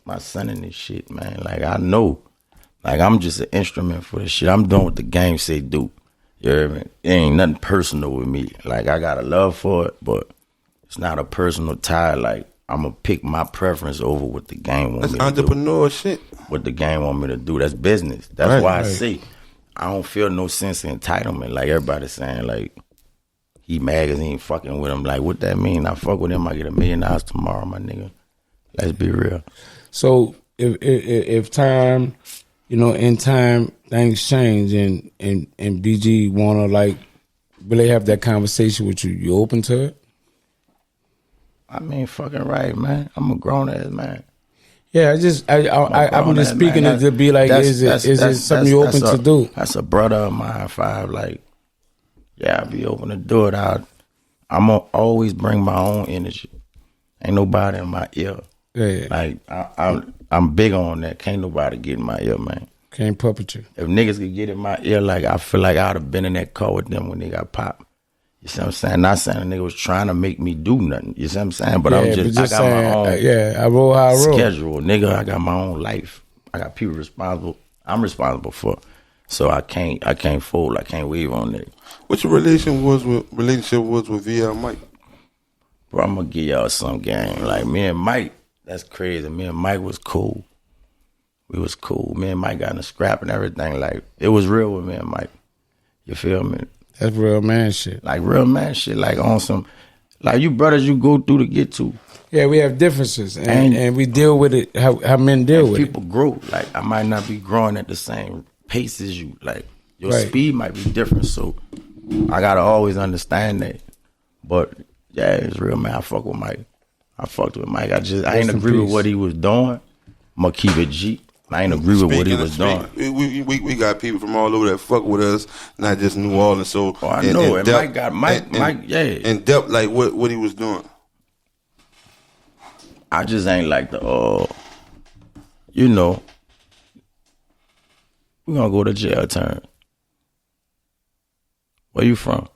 my son in this shit, man. Like, I know. Like, I'm just an instrument for this shit. I'm doing what the game say do. You hear me? It ain't nothing personal with me. Like, I got a love for it, but it's not a personal tie. Like, I'm going to pick my preference over what the game want me to do. That's entrepreneur shit. What the game want me to do. That's business. That's why I say I don't feel no sense of entitlement. Like, everybody's saying, like, he mad 'cause he ain't fucking with him. Like, what that mean? I fuck with him, I get $1 million tomorrow, my nigga. Let's be real. So if time, you know, in time things change and BG wanna like really have that conversation with you, you open to it? I mean, fucking right, man. I'm a grown ass man. Yeah, I'm just speaking it to be like, is it something you open to do? That's a brother of mine, Five. Like, yeah, I'll be open to do it. I'm gonna always bring my own energy. Ain't nobody in my ear. Yeah. Like, I'm big on that. Can't nobody get in my ear, man. Can't puppet you. If niggas could get in my ear, like, I feel like I'd have been in that car with them when they got popped. You see what I'm saying? Not saying a nigga was trying to make me do nothing. You see what I'm saying? But I got saying, my own I roll how I roll. schedule. Nigga, I got my own life. I got people responsible. I'm responsible for. So I can't fold. I can't wave on that. What your relationship was with VL Mike? Bro, I'm gonna give y'all some game. Like, me and Mike, that's crazy. Me and Mike was cool. We was cool. Me and Mike got in a scrap and everything. Like, it was real with me and Mike. You feel me? That's real man shit. Like, real man shit. Like, on some, like, you brothers you go through to get to. Yeah, we have differences, and we deal with it how men deal with people grow. Like, I might not be growing at the same pace as you. Like, your speed might be different. So I gotta always understand that. But yeah, it's real, man. I fuck with Mike. I fucked with Mike. I ain't agree with what he was doing. I'm gonna keep it G. I ain't agree with what he was doing. We got people from all over that fuck with us, not just New Orleans. So I know. And Mike got Mike. Yeah. In depth, like what he was doing. I just ain't like the you know, we're gonna go to jail turn. Where you from?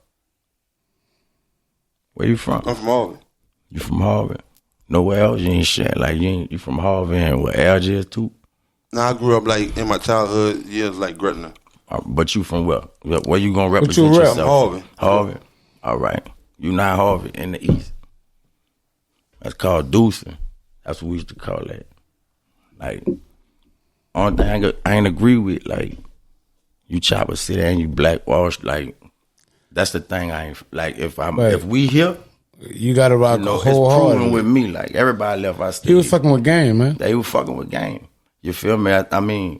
I'm from Harvard. You from Harvard? Nowhere else you ain't shit. Like, you from Harvard and what, Algiers too? Nah, I grew up like in my childhood years like Gretna. But you from where? Where you gonna represent you rep? yourself? Harvard. All right. You not Harvard in the East. That's called deucing. That's what we used to call that. Like, only thing I ain't agree with, like, you Chopper City and you Black Wall Street, like, that's the thing I ain't, like, if we here, you gotta rock you know, it's proven with me. Like, everybody left our state. He was fucking with game, man. They was fucking with game. You feel me? I mean,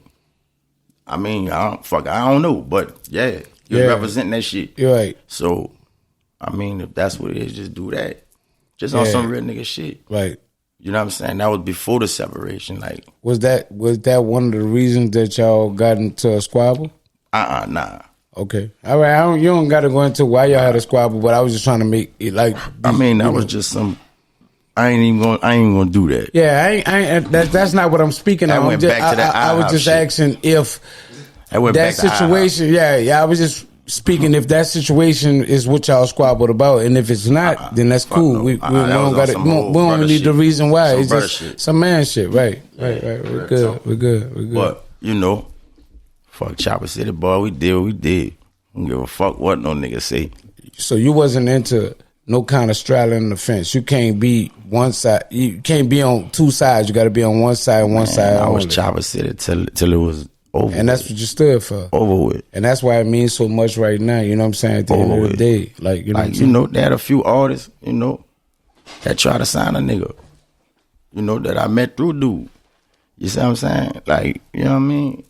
I don't know, but yeah, you're representing that shit. You're right. So, I mean, if that's what it is, just do that. Just on some real nigga shit. Right. You know what I'm saying? That was before the separation. Like, was that one of the reasons that y'all got into a squabble? Nah. Okay. All right. You don't got to go into why y'all had a squabble, but I was just trying to make it like. I mean, that was just some. I ain't gonna do that. Yeah, I ain't that's not what I'm speaking of. I was just asking if that situation. Yeah. I was just speaking if that situation is what y'all squabbled about, and if it's not, then that's cool. No. We don't got it. We don't need the reason why. It's just shit. Some man shit. Right. We're good. But you know, fuck Chopper City, boy. We did what we did. I don't give a fuck what no nigga say. So you wasn't into no kind of straddling the fence. You can't be one side. You can't be on two sides. You got to be on one side and one side. I was Chopper City till it was over. And that's what you stood for. Over with. And that's why it means so much right now. You know what I'm saying? At the end of the day, like you know, they had a few artists, you know, that try to sign a nigga, you know, that I met through dude. You see what I'm saying? Like, you know what I mean?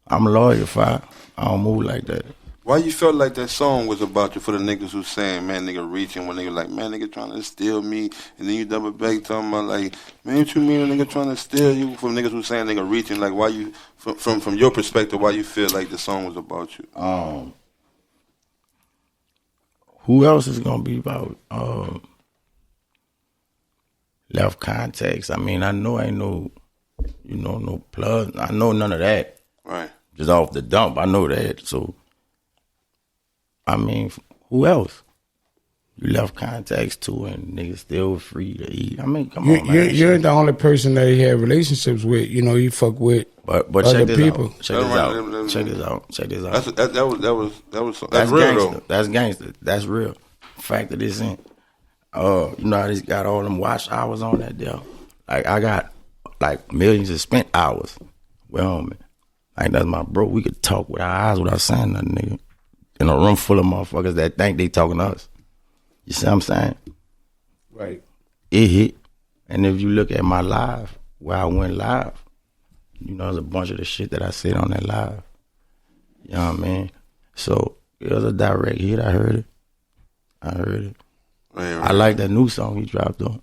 I'm loyal, I don't move like that. Why you felt like that song was about you for the niggas who saying, man, nigga reaching, when nigga like, man, nigga trying to steal me, and then you double back talking about like, man, what you mean a nigga trying to steal you? From niggas who saying nigga reaching, like why you, from your perspective, why you feel like the song was about you? Who else is gonna be about left context? I mean, I know ain't no, you know, no plug. I know none of that. Right. Just off the dump, I know that. So, I mean, who else? You left context too, and niggas still free to eat. I mean, come on, man. You ain't the only person that he had relationships with. You know, you fuck with but other check this people. out. Check this out. Check this out. Check this out. That's real gangster. though. That's gangster. That's real. Fact of this ain't. You know how this got all them watch hours on that deal? Like I got like millions of spent hours. Well, man, like that's my bro. We could talk with our eyes without saying nothing, nigga. In a room full of motherfuckers that think they talking to us. You see what I'm saying? Right. It hit. And if you look at my live, where I went live, you know, there's a bunch of the shit that I said on that live. You know what I mean? So it was a direct hit. I heard it. Right. I like that new song he dropped though.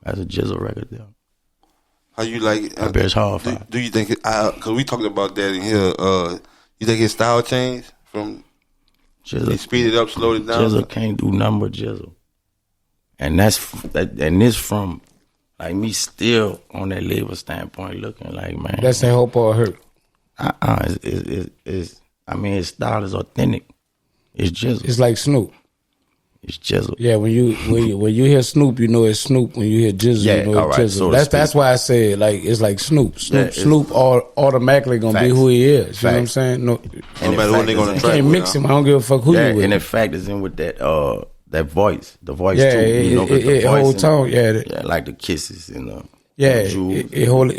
That's a Jizzle record though. How you like it? I bet it's hard. Do you think, because we talked about that in here, you think his style changed from Jizzle? He speeded up, slowed it down? Jizzle can't do nothing but Jizzle. And that's this from like me still on that label standpoint looking like, man. That's that hope or hurt. It's I mean his style is authentic. It's Jizzle. It's like Snoop. It's Jizzle. Yeah, when you hear Snoop, you know it's Snoop. When you hear Jizzle, you know it's Jizzle. So that's why I say like it's like Snoop. Snoop, Yeah, Snoop automatically gonna be who he is. You know what I'm saying? No matter what they gonna you try. can't mix him. I don't give a fuck who you with. And the fact is in with that that voice, the voice yeah, too. You know, it whole tone. Yeah, like the kisses and it hold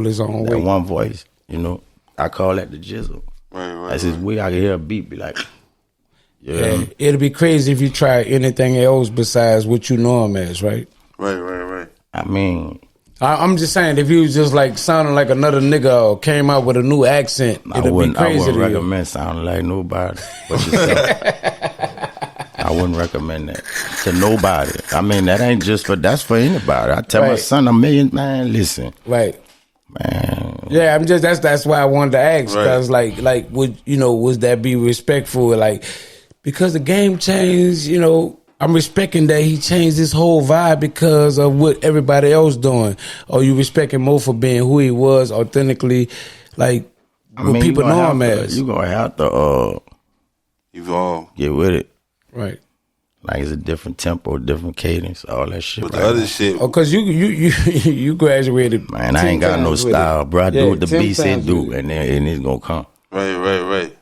his own that way. one voice. You know, I call that the Jizzle. Right. That's his way. I can hear a beat be like. Yeah, it'll be crazy if you try anything else besides what you know him as, right? Right. I mean, I'm just saying, if he was just like sounding like another nigga or came out with a new accent, I it'd be crazy. I wouldn't to recommend sounding like nobody. But I wouldn't recommend that to nobody. I mean, that ain't just that's for anybody. I tell my son, man, listen. Right. Man. Yeah, I'm just that's why I wanted to ask, because like would that be respectful? Like, because the game changed, you know, I'm respecting that he changed his whole vibe because of what everybody else doing. Or you respecting Mo for being who he was authentically, like what people know him as. You gonna have to evolve, get with it, right? Like it's a different tempo, different cadence, all that shit. But the other shit, because you graduated. Man, I ain't got no style, bro. I do what the B said do, and it's gonna come. Right.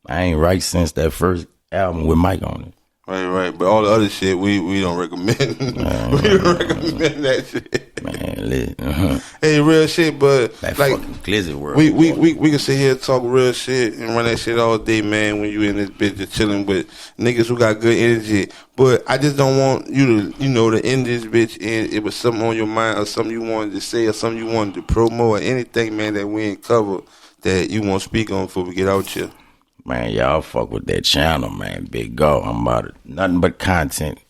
I ain't right since that first album with Mike on it. Right. But all the other shit, we don't recommend. We don't recommend that shit. Man, Hey, real shit, but that like fucking Glizzy world. We can sit here and talk real shit and run that shit all day, man. When you in this bitch just chilling with niggas who got good energy, but I just don't want you to, to end this bitch and it was something on your mind or something you wanted to say or something you wanted to promo or anything, man, that we ain't covered that you want to speak on before we get out here. Man, y'all fuck with that channel, man. Big go. I'm about it. Nothing but content.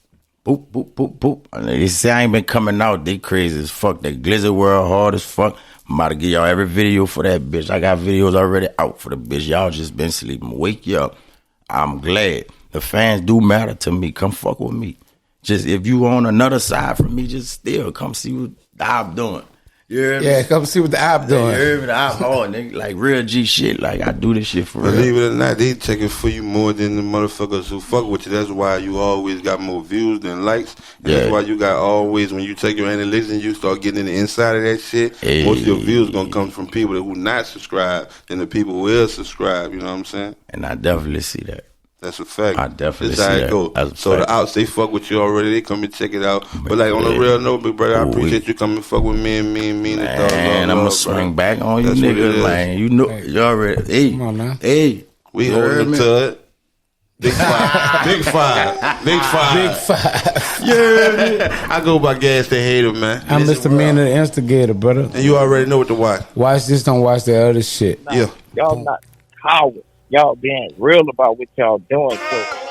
Boop, boop, boop, boop. And they say I ain't been coming out. They crazy as fuck. That Glizzy world hard as fuck. I'm about to give y'all every video for that bitch. I got videos already out for the bitch. Y'all just been sleeping. Wake you up. I'm glad. The fans do matter to me. Come fuck with me. Just if you on another side from me, just still come see what I'm doing. Yeah, come see what the app doing. You heard me? The app hard, nigga. Like real G shit. Like I do this shit for real. Believe it or not, they checking for you more than the motherfuckers who fuck with you. That's why you always got more views than likes. And that's why you got always, when you take your analytics and you start getting in the inside of that shit, most of your views gonna come from people who not subscribed than the people who is subscribed. You know what I'm saying? And I definitely see that. That's a fact. I definitely see that. How it go. So fact. the outs, they fuck with you already. They come and check it out. But like on a real note, big brother, I appreciate you coming fuck with me and MEANA. Man, I'm gonna swing back on you niggas, man. You know, you already. Hey, come on now. Hey, we holding the tug. Big five. Big five. Big five. Big five. Yeah, I go by Gas the Hater, man. I'm Mr. MEANA, the instigator, brother. And you already know what to watch. Watch this, don't watch that other shit. Yeah. Y'all not cowards. Y'all being real about what y'all doing. So